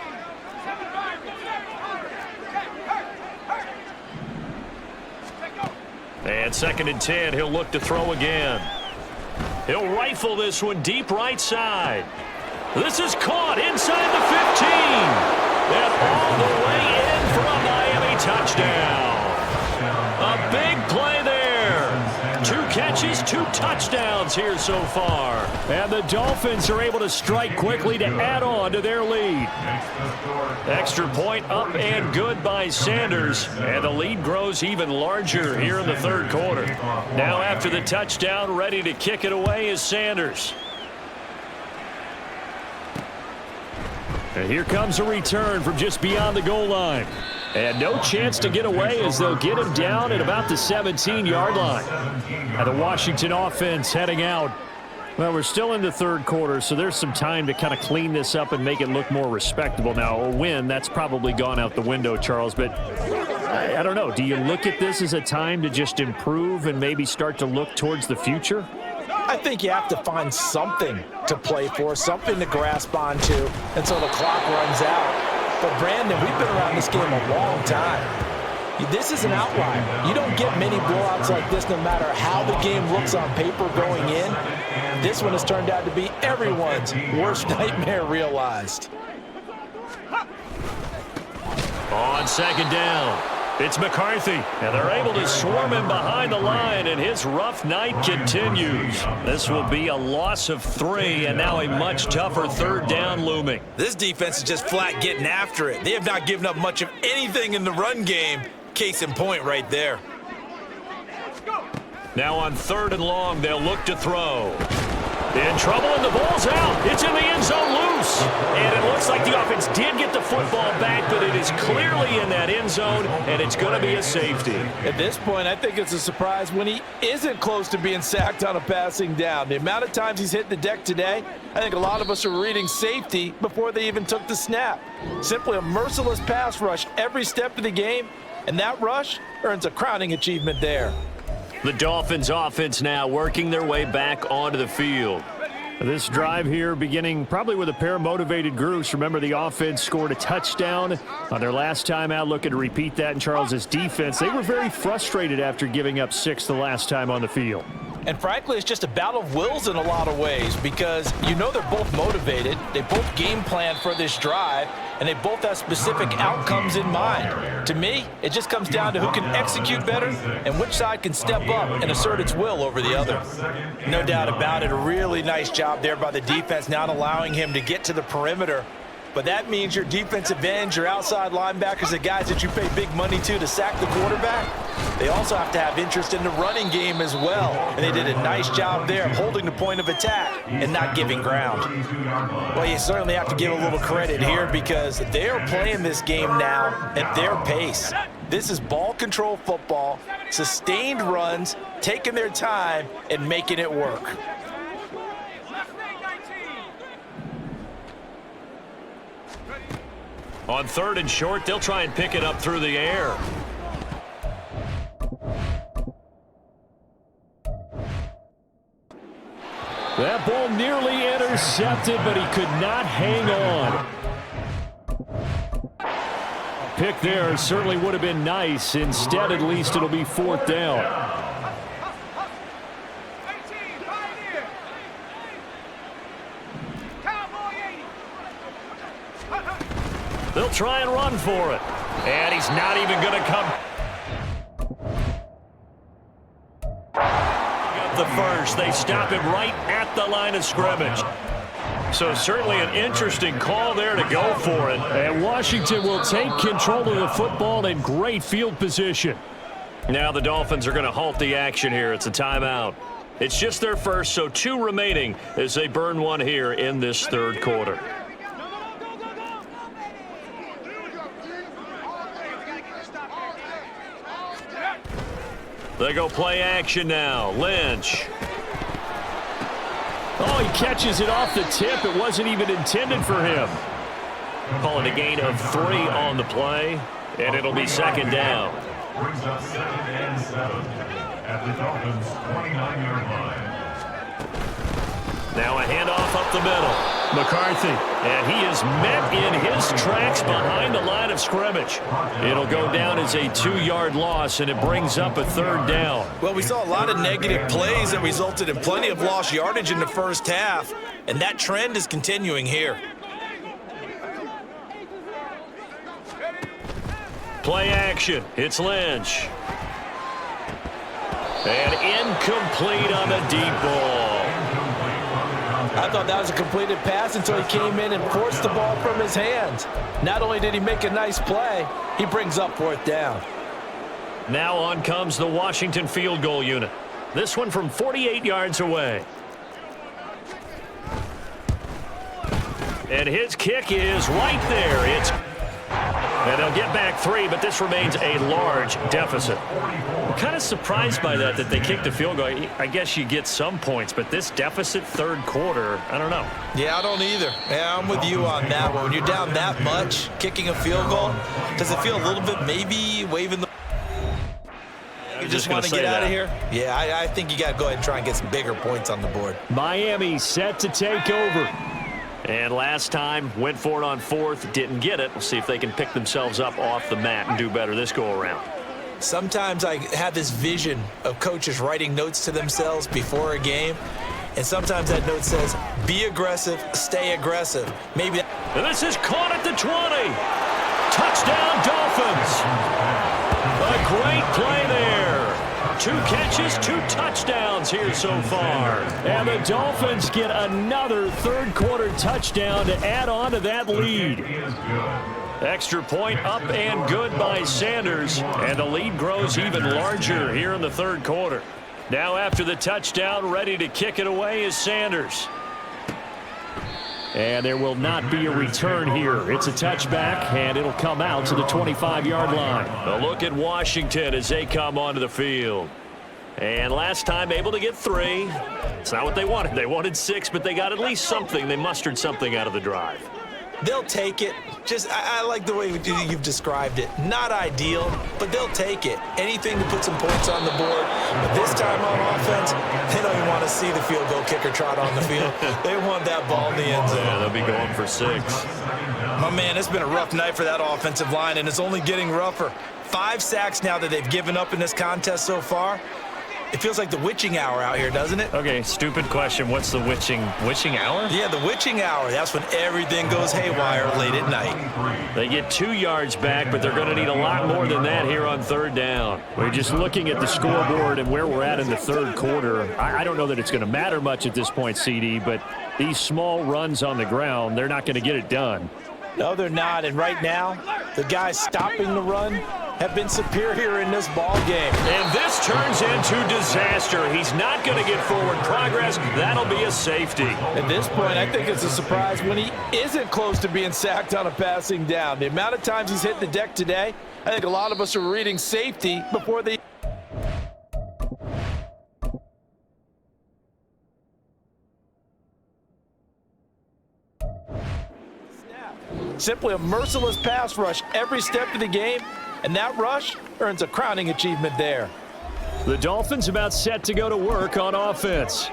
And 2nd and 10, he'll look to throw again. He'll rifle this one deep right side. This is caught inside the 15. And all the way in for a Miami touchdown. A big play there. 2 catches. catches, 2 touchdowns here so far. And the Dolphins are able to strike quickly to add on to their lead. Extra point up and good by Sanders. And the lead grows even larger here in the third quarter. Now after the touchdown, ready to kick it away is Sanders. And here comes a return from just beyond the goal line. And no chance to get away as they'll get him down at about the 17-yard line. And the Washington offense heading out. Well, we're still in the third quarter, so there's some time to kind of clean this up and make it look more respectable. Now, a win, that's probably gone out the window, Charles, but I don't know. Do you look at this as a time to just improve and maybe start to look towards the future? I think you have to find something to play for, something to grasp onto until the clock runs out. But, Brandon, we've been around this game a long time. This is an outlier. You don't get many blowouts like this no matter how the game looks on paper going in. This one has turned out to be everyone's worst nightmare realized. On second down, it's McCarthy, and they're able to swarm him behind the line, and his rough night continues. This will be a loss of 3, and now a much tougher third down looming. This defense is just flat getting after it. They have not given up much of anything in the run game. Case in point right there. Now on 3rd and long, they'll look to throw. In trouble, and the ball's out. It's in the end zone loose. And it looks like the offense did get the football back, but it is clearly in that end zone, and it's going to be a safety. At this point, I think it's a surprise when he isn't close to being sacked on a passing down. The amount of times he's hit the deck today, I think a lot of us are reading safety before they even took the snap. Simply a merciless pass rush every step of the game, and that rush earns a crowning achievement there. The Dolphins offense now working their way back onto the field. This drive here beginning probably with a pair of motivated groups. Remember, the offense scored a touchdown on their last time out. Looking to repeat that in Charles's defense. They were very frustrated after giving up 6 the last time on the field. And frankly, it's just a battle of wills in a lot of ways because you know they're both motivated. They both game plan for this drive, and they both have specific outcomes in mind. To me, it just comes down to who can execute better and which side can step up and assert its will over the other. No doubt about it, a really nice job there by the defense, not allowing him to get to the perimeter. But that means your defensive ends, your outside linebackers, the guys that you pay big money to sack the quarterback, they also have to have interest in the running game as well. And they did a nice job there of holding the point of attack and not giving ground. Well, you certainly have to give a little credit here because they're playing this game now at their pace. This is ball control football, sustained runs, taking their time and making it work. On 3rd and short, they'll try and pick it up through the air. That ball nearly intercepted, but he could not hang on. Pick there certainly would have been nice. Instead, at least it'll be 4th down. They'll try and run for it. And he's not even going to come up the first. They stop him right at the line of scrimmage. So certainly an interesting call there to go for it. And Washington will take control of the football in great field position. Now the Dolphins are going to halt the action here. It's a timeout. It's just their first, so 2 remaining as they burn one here in this third quarter. They go play action now. Lynch. Oh, he catches it off the tip. It wasn't even intended for him. Calling a gain of 3 on the play, and it'll be 2nd down. Brings up 2nd and 7 at the Dolphins' 29-yard line. Now a handoff up the middle. McCarthy, and he is met in his tracks behind the line of scrimmage. It'll go down as a 2-yard loss, and it brings up a 3rd down. Well, we saw a lot of negative plays that resulted in plenty of lost yardage in the first half, and that trend is continuing here. Play action. It's Lynch. And incomplete on the deep ball. I thought that was a completed pass until he came in and forced the ball from his hands. Not only did he make a nice play, he brings up 4th down. Now on comes the Washington field goal unit. This one from 48 yards away. And his kick is right there. And they'll get back 3, but this remains a large deficit. I'm kind of surprised by that they kicked the field goal. I guess you get some points, but this deficit 3rd quarter, I don't know. Yeah, I don't either. Yeah, I'm with you on that one. When you're down that much, kicking a field goal, does it feel a little bit maybe waving the... You just want to get out of here? Yeah, I think you got to go ahead and try and get some bigger points on the board. Miami set to take over. And last time, went for it on 4th, didn't get it. We'll see if they can pick themselves up off the mat and do better this go-around. Sometimes I have this vision of coaches writing notes to themselves before a game, and sometimes that note says, be aggressive, stay aggressive. Maybe. And this is caught at the 20. Touchdown, Dolphins. A great play there. 2 catches, 2 touchdowns here so far. And the Dolphins get another 3rd quarter touchdown to add on to that lead. Extra point up and good by Sanders. And the lead grows even larger here in the 3rd quarter. Now after the touchdown, ready to kick it away is Sanders. And there will not be a return here. It's a touchback, and it'll come out to the 25-yard line. A look at Washington as they come onto the field. And last time able to get 3. It's not what they wanted. They wanted 6, but they got at least something. They mustered something out of the drive. They'll take it. I like the way you've described it. Not ideal, but they'll take it. Anything to put some points on the board. But this time on offense, they don't even want to see the field goal kicker trot on the field. They want that ball in the end zone. Yeah, they'll be going for 6. My man, it's been a rough night for that offensive line, and it's only getting rougher. 5 sacks now that they've given up in this contest so far. It feels like the witching hour out here, doesn't it? Okay, stupid question. What's the witching hour? Yeah, the witching hour. That's when everything goes haywire late at night. They get 2 yards back, but they're going to need a lot more than that here on 3rd down. We're just looking at the scoreboard and where we're at in the 3rd quarter. I don't know that it's going to matter much at this point, CD, but these small runs on the ground, they're not going to get it done. No, they're not. And right now, the guys stopping the run have been superior in this ball game. And this turns into disaster. He's not going to get forward progress. That'll be a safety. At this point, I think it's a surprise when he isn't close to being sacked on a passing down. The amount of times he's hit the deck today, I think a lot of us are reading safety before they... Simply a merciless pass rush every step of the game, and that rush earns a crowning achievement there. The Dolphins about set to go to work on offense.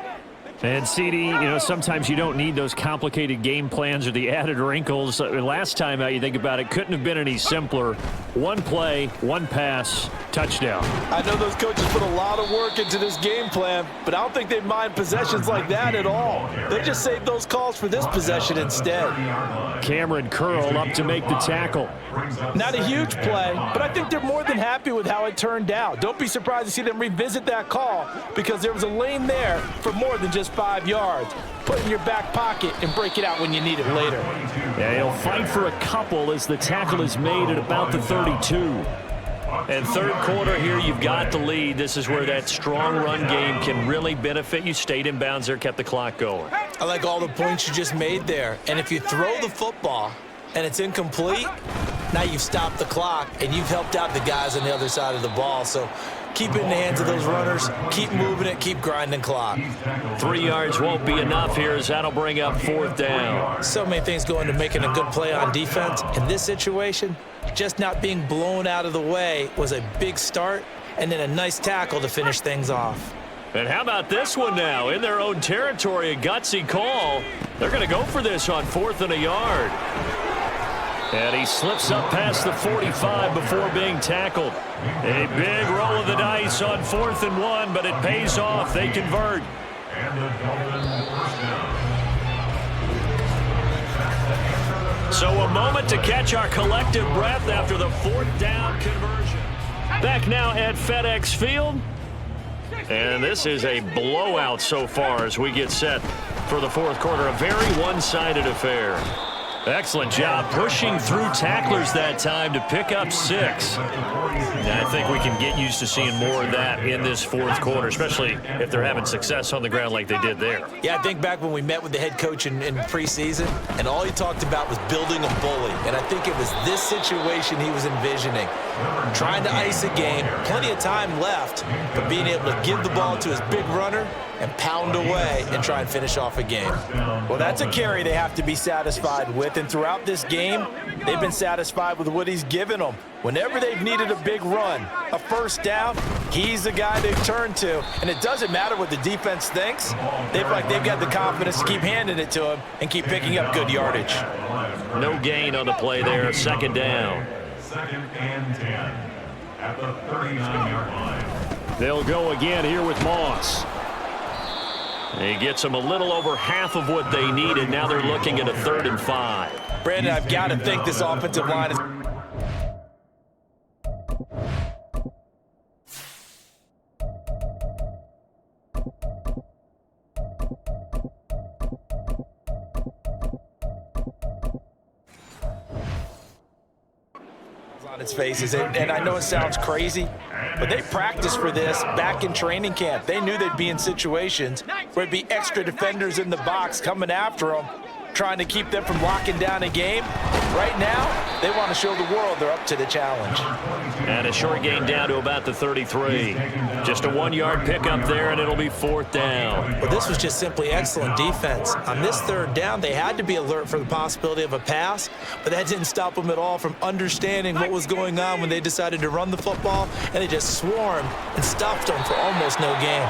And CD, sometimes you don't need those complicated game plans or the added wrinkles. Last time out, you think about it, couldn't have been any simpler. 1 play, 1 pass, touchdown. I know those coaches put a lot of work into this game plan, but I don't think they mind possessions like that at all. They just save those calls for this possession instead. Cameron Curl up to make the tackle. Not a huge play, but I think they're more than happy with how it turned out. Don't be surprised to see them revisit that call because there was a lane there for more than just 5 yards. Put it in your back pocket and break it out when you need it later. Yeah, he'll fight for a couple as the tackle is made at about the 32. And 3rd quarter here, you've got the lead. This is where that strong run game can really benefit you. Stayed in bounds there, kept the clock going. I like all the points you just made there. And if you throw the football and it's incomplete, now you've stopped the clock and you've helped out the guys on the other side of the ball. So keep it in the hands of those runners. Keep moving it. Keep grinding clock. 3 yards won't be enough here as that'll bring up 4th down. So many things go into making a good play on defense. In this situation, just not being blown out of the way was a big start and then a nice tackle to finish things off. And how about this one now? In their own territory, a gutsy call. They're going to go for this on 4th and a yard. And he slips up past the 45 before being tackled. A big roll of the dice on 4th and 1, but it pays off. They convert. So a moment to catch our collective breath after the 4th down conversion. Back now at FedEx Field. And this is a blowout so far as we get set for the fourth quarter. A very one-sided affair. Excellent job pushing through tacklers that time to pick up 6. And I think we can get used to seeing more of that in this fourth quarter, especially if they're having success on the ground like they did there. Yeah, I think back when we met with the head coach in preseason, and all he talked about was building a bully. And I think it was this situation he was envisioning. Trying to ice a game, plenty of time left, but being able to give the ball to his big runner and pound away and try and finish off a game. Well, that's a carry they have to be satisfied with, and throughout this game, they've been satisfied with what he's given them. Whenever they've needed a big run, a first down, he's the guy they've turned to. And it doesn't matter what the defense thinks. They've got the confidence to keep handing it to him and keep picking up good yardage. No gain on the play there, second down. 2nd and 10 at the 39-yard line. They'll go again here with Moss. He gets them a little over half of what they needed. Now they're looking at a 3rd and 5. Brandon, I've got to think this offensive line is... on its faces, and I know it sounds crazy, but they practiced for this back in training camp. They knew they'd be in situations where it'd be extra defenders in the box coming after them, trying to keep them from locking down a game. Right now, they want to show the world they're up to the challenge. And a short gain down to about the 33. Just a 1-yard pickup there, and it'll be 4th down. Well, this was just simply excellent defense. On this 3rd down, they had to be alert for the possibility of a pass, but that didn't stop them at all from understanding what was going on when they decided to run the football, and they just swarmed and stuffed them for almost no gain.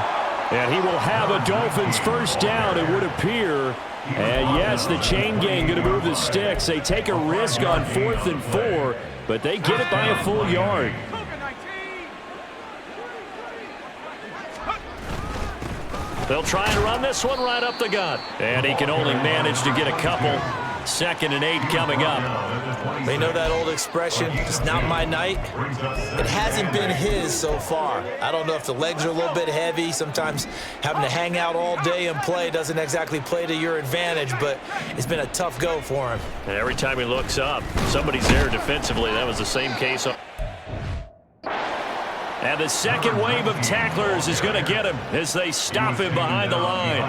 And he will have a Dolphins first down, it would appear. And yes, the chain gang going to move the sticks. They take a risk on 4th and 4, but they get it by a full yard. They'll try and run this one right up the gut. And he can only manage to get a couple. 2nd and 8 coming up. They know that old expression, it's not my night. It hasn't been his so far. I don't know if the legs are a little bit heavy. Sometimes having to hang out all day and play doesn't exactly play to your advantage, but it's been a tough go for him. And every time he looks up, somebody's there defensively. That was the same case. And the second wave of tacklers is going to get him as they stop him behind the line.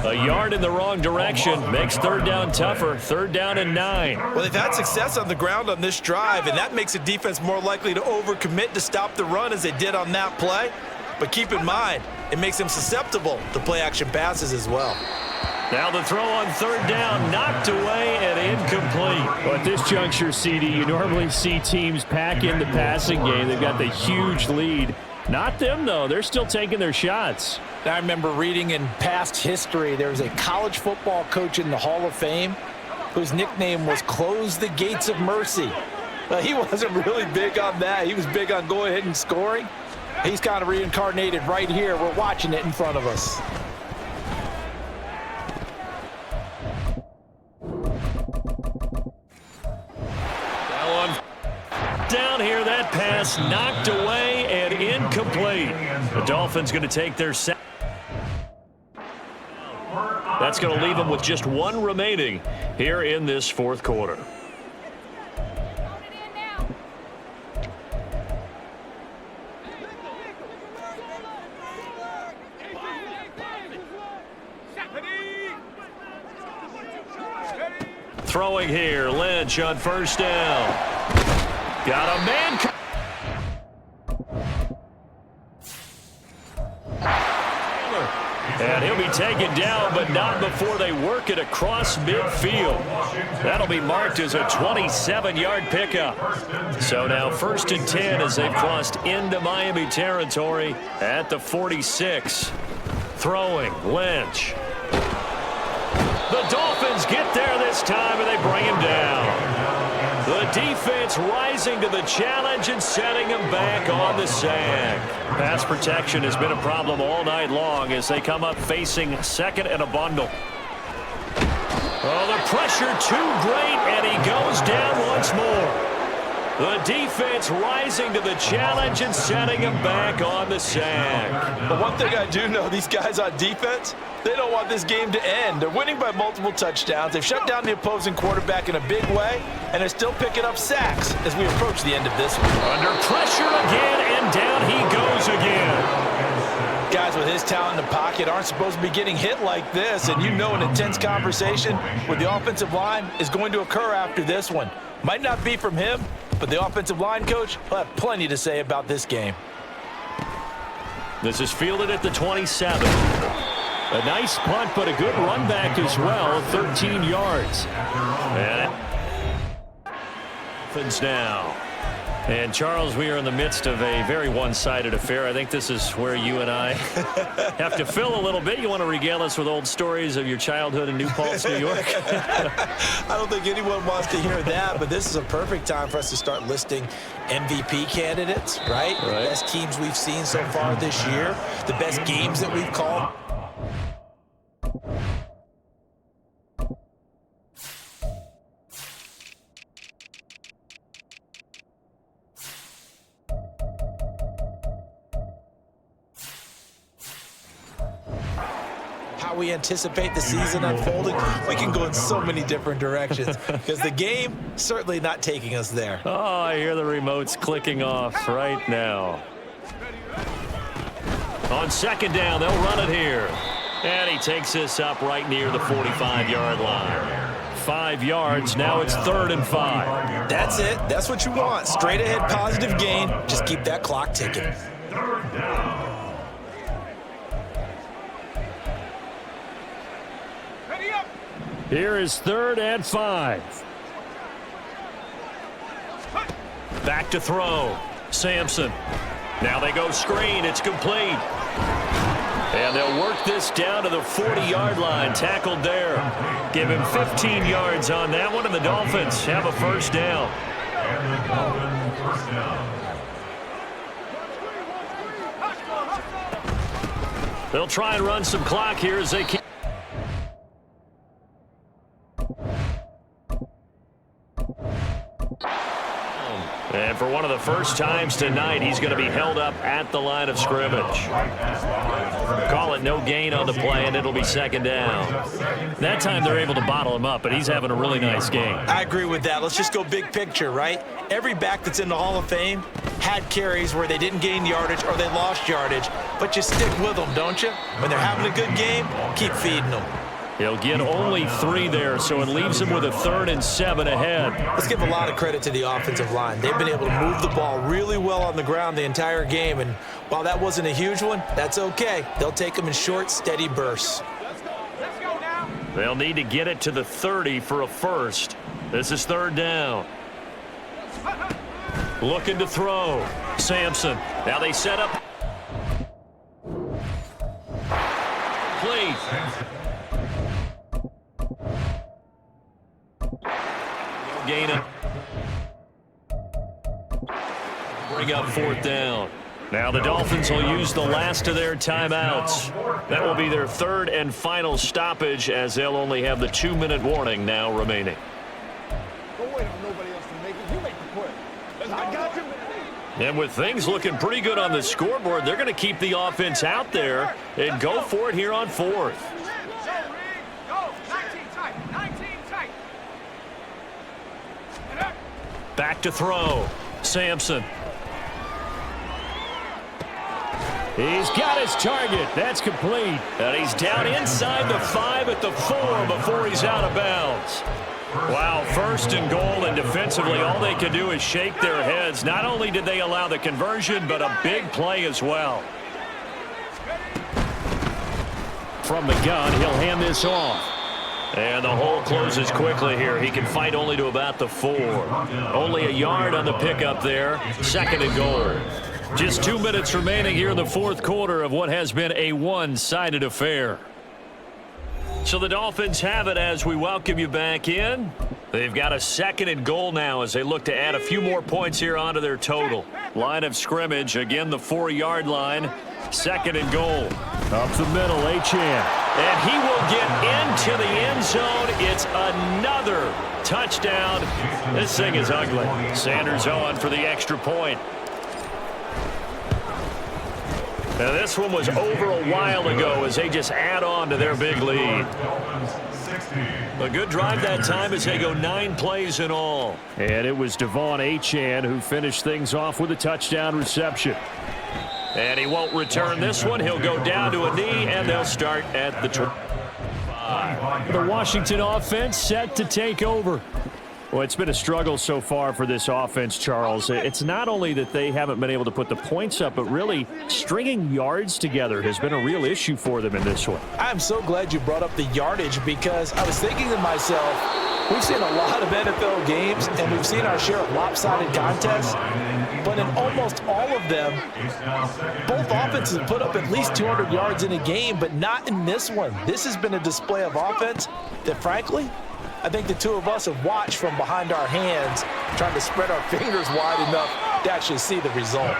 A yard in the wrong direction makes 3rd down tougher. 3rd down and 9. Well, they've had success on the ground on this drive, and that makes the defense more likely to overcommit to stop the run as they did on that play. But keep in mind, it makes them susceptible to play-action passes as well. Now the throw on 3rd down, knocked away and incomplete. Well, at this juncture, CD, you normally see teams pack in the passing game. They've got the huge lead. Not them, though. They're still taking their shots. I remember reading in past history, there was a college football coach in the Hall of Fame whose nickname was Close the Gates of Mercy. He wasn't really big on that. He was big on going ahead and scoring. He's kind of reincarnated right here. We're watching it in front of us. Down here, that pass knocked away and incomplete. The Dolphins going to take their set. That's going to leave them with just 1 remaining here in this 4th quarter. Throwing here, Lynch on 1st down. Got a man. And he'll be taken down, but not before they work it across midfield. That'll be marked as a 27-yard pickup. So now 1st and 10 as they've crossed into Miami territory at the 46. Throwing, Lynch. The Dolphins get there this time, and they bring him down. The defense rising to the challenge and setting him back on the sack. Pass protection has been a problem all night long as they come up facing 2nd and a bundle. Oh, the pressure too great, and he goes down once more. The defense rising to the challenge and setting him back on the sack. But one thing I do know, these guys on defense, they don't want this game to end. They're winning by multiple touchdowns. They've shut down the opposing quarterback in a big way, and they're still picking up sacks as we approach the end of this one. Under pressure again, and down he goes again. Guys with his talent in the pocket aren't supposed to be getting hit like this, and you know an intense conversation with the offensive line is going to occur after this one. Might not be from him, but the offensive line coach will have plenty to say about this game. This is fielded at the 27. A nice punt, but a good run back as well, 13 yards. And Dolphins now. And, Charles, we are in the midst of a very one-sided affair. I think this is where you and I have to fill a little bit. You want to regale us with old stories of your childhood in New Paltz, New York? I don't think anyone wants to hear that, but this is a perfect time for us to start listing MVP candidates, right? The best teams we've seen so far this year, the best games that we've called. How we anticipate the season unfolding, we can go in so many different directions because the game certainly not taking us there. Oh, I hear the remotes clicking off right now. On second down, they'll run it here. And he takes this up right near the 45-yard line. 5 yards, now it's 3rd and 5. That's it. That's what you want. Straight ahead positive gain. Just keep that clock ticking. Third down. Here is 3rd and 5. Back to throw. Sampson. Now they go screen. It's complete. And they'll work this down to the 40-yard line. Tackled there. Give him 15 yards on that one, and the Dolphins have a first down. And the Dolphins first down. They'll try and run some clock here as they keep. And for one of the first times tonight, he's going to be held up at the line of scrimmage. Call it no gain on the play, and it'll be 2nd down. That time they're able to bottle him up, but he's having a really nice game. I agree with that. Let's just go big picture, right? Every back that's in the Hall of Fame had carries where they didn't gain yardage or they lost yardage, but you stick with them, don't you? When they're having a good game, keep feeding them. He'll get only 3 there, so it leaves him with a 3rd and 7 ahead. Let's give a lot of credit to the offensive line. They've been able to move the ball really well on the ground the entire game, and while that wasn't a huge one, that's okay. They'll take them in short, steady bursts. They'll need to get it to the 30 for a first. This is 3rd down. Looking to throw. Sampson. Now they set up. Play. Gain it. Bring up 4th down. Now the Dolphins will use the last of their timeouts. That will be their 3rd and final stoppage as they'll only have the 2-minute warning now remaining. Don't wait on nobody else to make it. You make the play. I got you. And with things looking pretty good on the scoreboard, they're going to keep the offense out there and go for it here on 4th. Back to throw. Sampson. He's got his target. That's complete. And he's down inside the 5 at the 4 before he's out of bounds. Wow, 1st and goal, and defensively all they can do is shake their heads. Not only did they allow the conversion, but a big play as well. From the gun, he'll hand this off. And the hole closes quickly here. He can fight only to about the 4. Only a yard on the pickup there. 2nd and goal. Just 2 minutes remaining here in the 4th quarter of what has been a one-sided affair. So the Dolphins have it as we welcome you back in. They've got a 2nd and goal now as they look to add a few more points here onto their total. Line of scrimmage, again the 4-yard line. 2nd and goal. Up the middle, Achane. And he will get into the end zone. It's another touchdown. This thing is ugly. Sanders on for the extra point. Now this one was over a while ago as they just add on to their big lead. A good drive that time as they go 9 plays in all. And it was Devon Achane who finished things off with a touchdown reception. And he won't return this one. He'll go down to a knee, and they'll start at the 25. The Washington offense set to take over. Well, it's been a struggle so far for this offense, Charles. It's not only that they haven't been able to put the points up, but really stringing yards together has been a real issue for them in this one. I'm so glad you brought up the yardage because I was thinking to myself, we've seen a lot of NFL games, and we've seen our share of lopsided contests, but in almost all of them, both offenses have put up at least 200 yards in a game, but not in this one. This has been a display of offense that, frankly, I think the two of us have watched from behind our hands, trying to spread our fingers wide enough to actually see the result.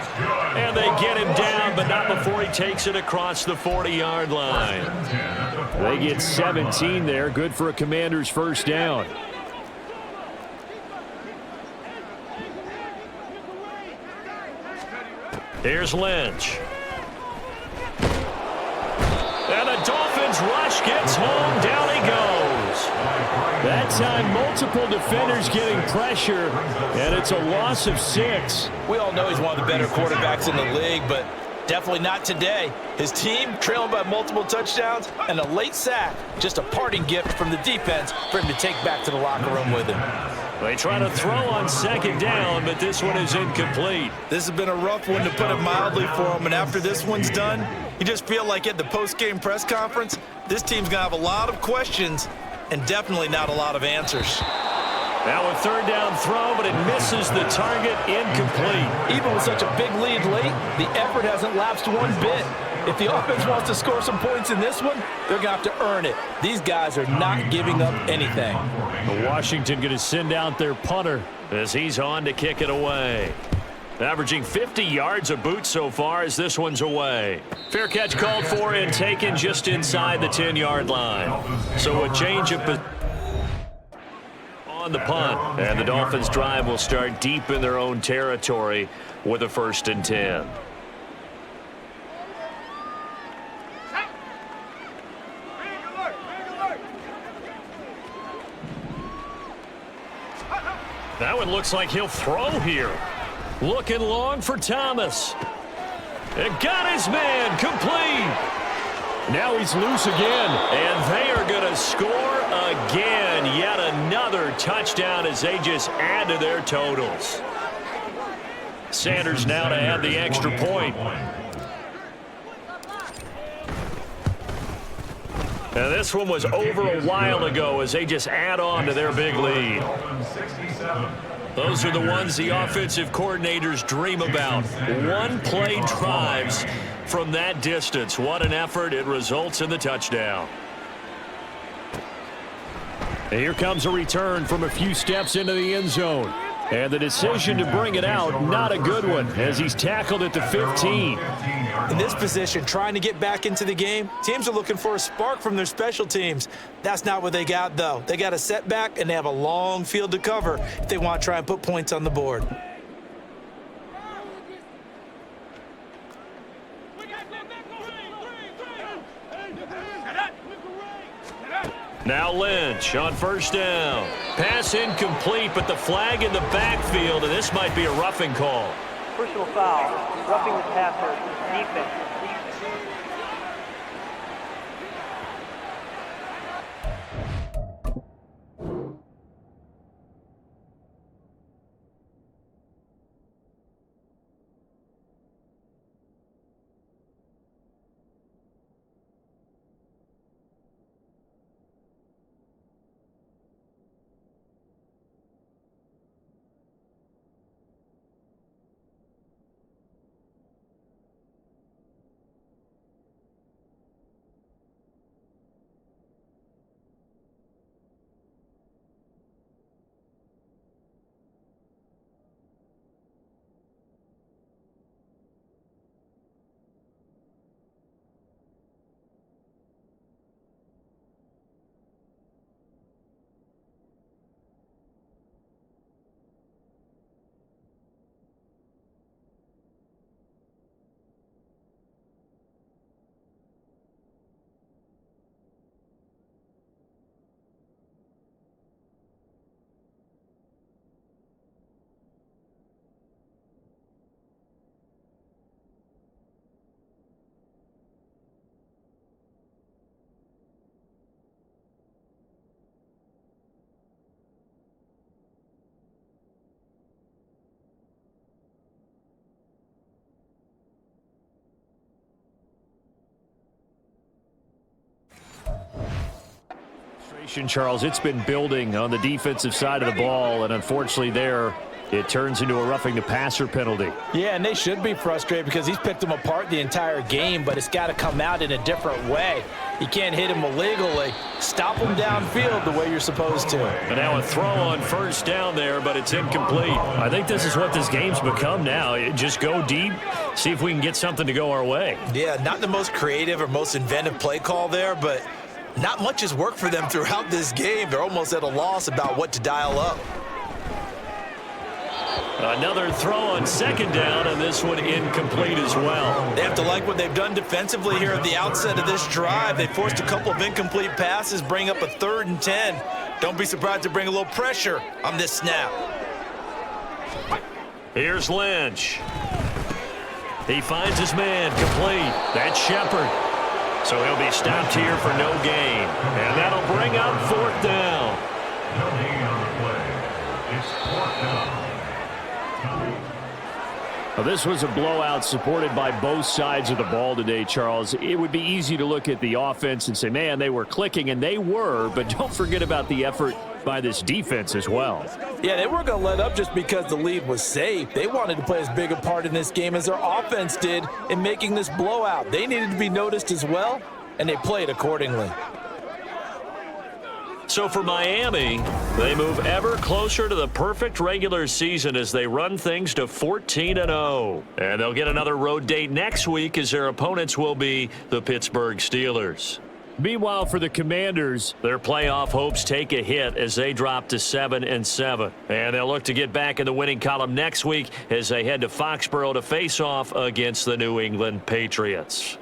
And they get him down, but not before he takes it across the 40-yard line. They get 17 there. Good for a Commanders first down. Here's Lynch. And the Dolphins rush gets home. Down he goes. That time, multiple defenders getting pressure, and it's a loss of 6. We all know he's one of the better quarterbacks in the league, but definitely not today. His team trailing by multiple touchdowns and a late sack, just a parting gift from the defense for him to take back to the locker room with him. They try to throw on second down, but this one is incomplete. This has been a rough one to put it mildly for him, and after this one's done, you just feel like at the post-game press conference, this team's going to have a lot of questions and definitely not a lot of answers. Now a third down throw, but it misses the target, incomplete. Even with such a big lead late, the effort hasn't lapsed one bit. If the offense wants to score some points in this one, they're going to have to earn it. These guys are not giving up anything. Washington going to send out their punter as he's on to kick it away. Averaging 50 yards a boot so far as this one's away. Fair catch called for and taken just inside the 10-yard line. So a change of position on the punt. And the Dolphins drive will start deep in their own territory with a 1st and 10. That one looks like he'll throw here. Looking long for Thomas. And got his man complete. Now he's loose again. And they are going to score again. Yet another touchdown as they just add to their totals. Sanders now to add the extra point. Now this one was over a while ago as they just add on to their big lead. Those are the ones the offensive coordinators dream about. One-play drives from that distance. What an effort. It results in the touchdown. And here comes a return from a few steps into the end zone. And the decision to bring it out, not a good one, as he's tackled at the 15. In this position, trying to get back into the game, teams are looking for a spark from their special teams. That's not what they got, though. They got a setback, and they have a long field to cover if they want to try and put points on the board. Now Lynch on 1st down. Pass incomplete, but the flag in the backfield, and this might be a roughing call. Personal foul, roughing the passer, defense. action, Charles. It's been building on the defensive side of the ball, and unfortunately there, it turns into a roughing the passer penalty. Yeah, and they should be frustrated because he's picked them apart the entire game, but it's got to come out in a different way. You can't hit him illegally. Stop him downfield the way you're supposed to. And now a throw on first down there, but it's incomplete. I think this is what this game's become now. Just go deep, see if we can get something to go our way. Yeah, not the most creative or most inventive play call there, but not much has worked for them throughout this game. They're almost at a loss about what to dial up. Another throw on second down, and this one incomplete as well. They have to like what they've done defensively here at the outset of this drive. They forced a couple of incomplete passes, bring up a 3rd and 10. Don't be surprised to bring a little pressure on this snap. Here's Lynch. He finds his man, complete. That's Shepard. So he'll be stopped here for no gain. And that'll bring up 4th down. No gain on the play. It's 4th down. Well, this was a blowout supported by both sides of the ball today, Charles. It would be easy to look at the offense and say, man, they were clicking, and they were, but don't forget about the effort by this defense as well. Yeah, they weren't going to let up just because the lead was safe. They wanted to play as big a part in this game as their offense did in making this blowout. They needed to be noticed as well, and they played accordingly. So for Miami, they move ever closer to the perfect regular season as they run things to 14-0. And they'll get another road date next week as their opponents will be the Pittsburgh Steelers. Meanwhile, for the Commanders, their playoff hopes take a hit as they drop to 7-7. And they'll look to get back in the winning column next week as they head to Foxborough to face off against the New England Patriots.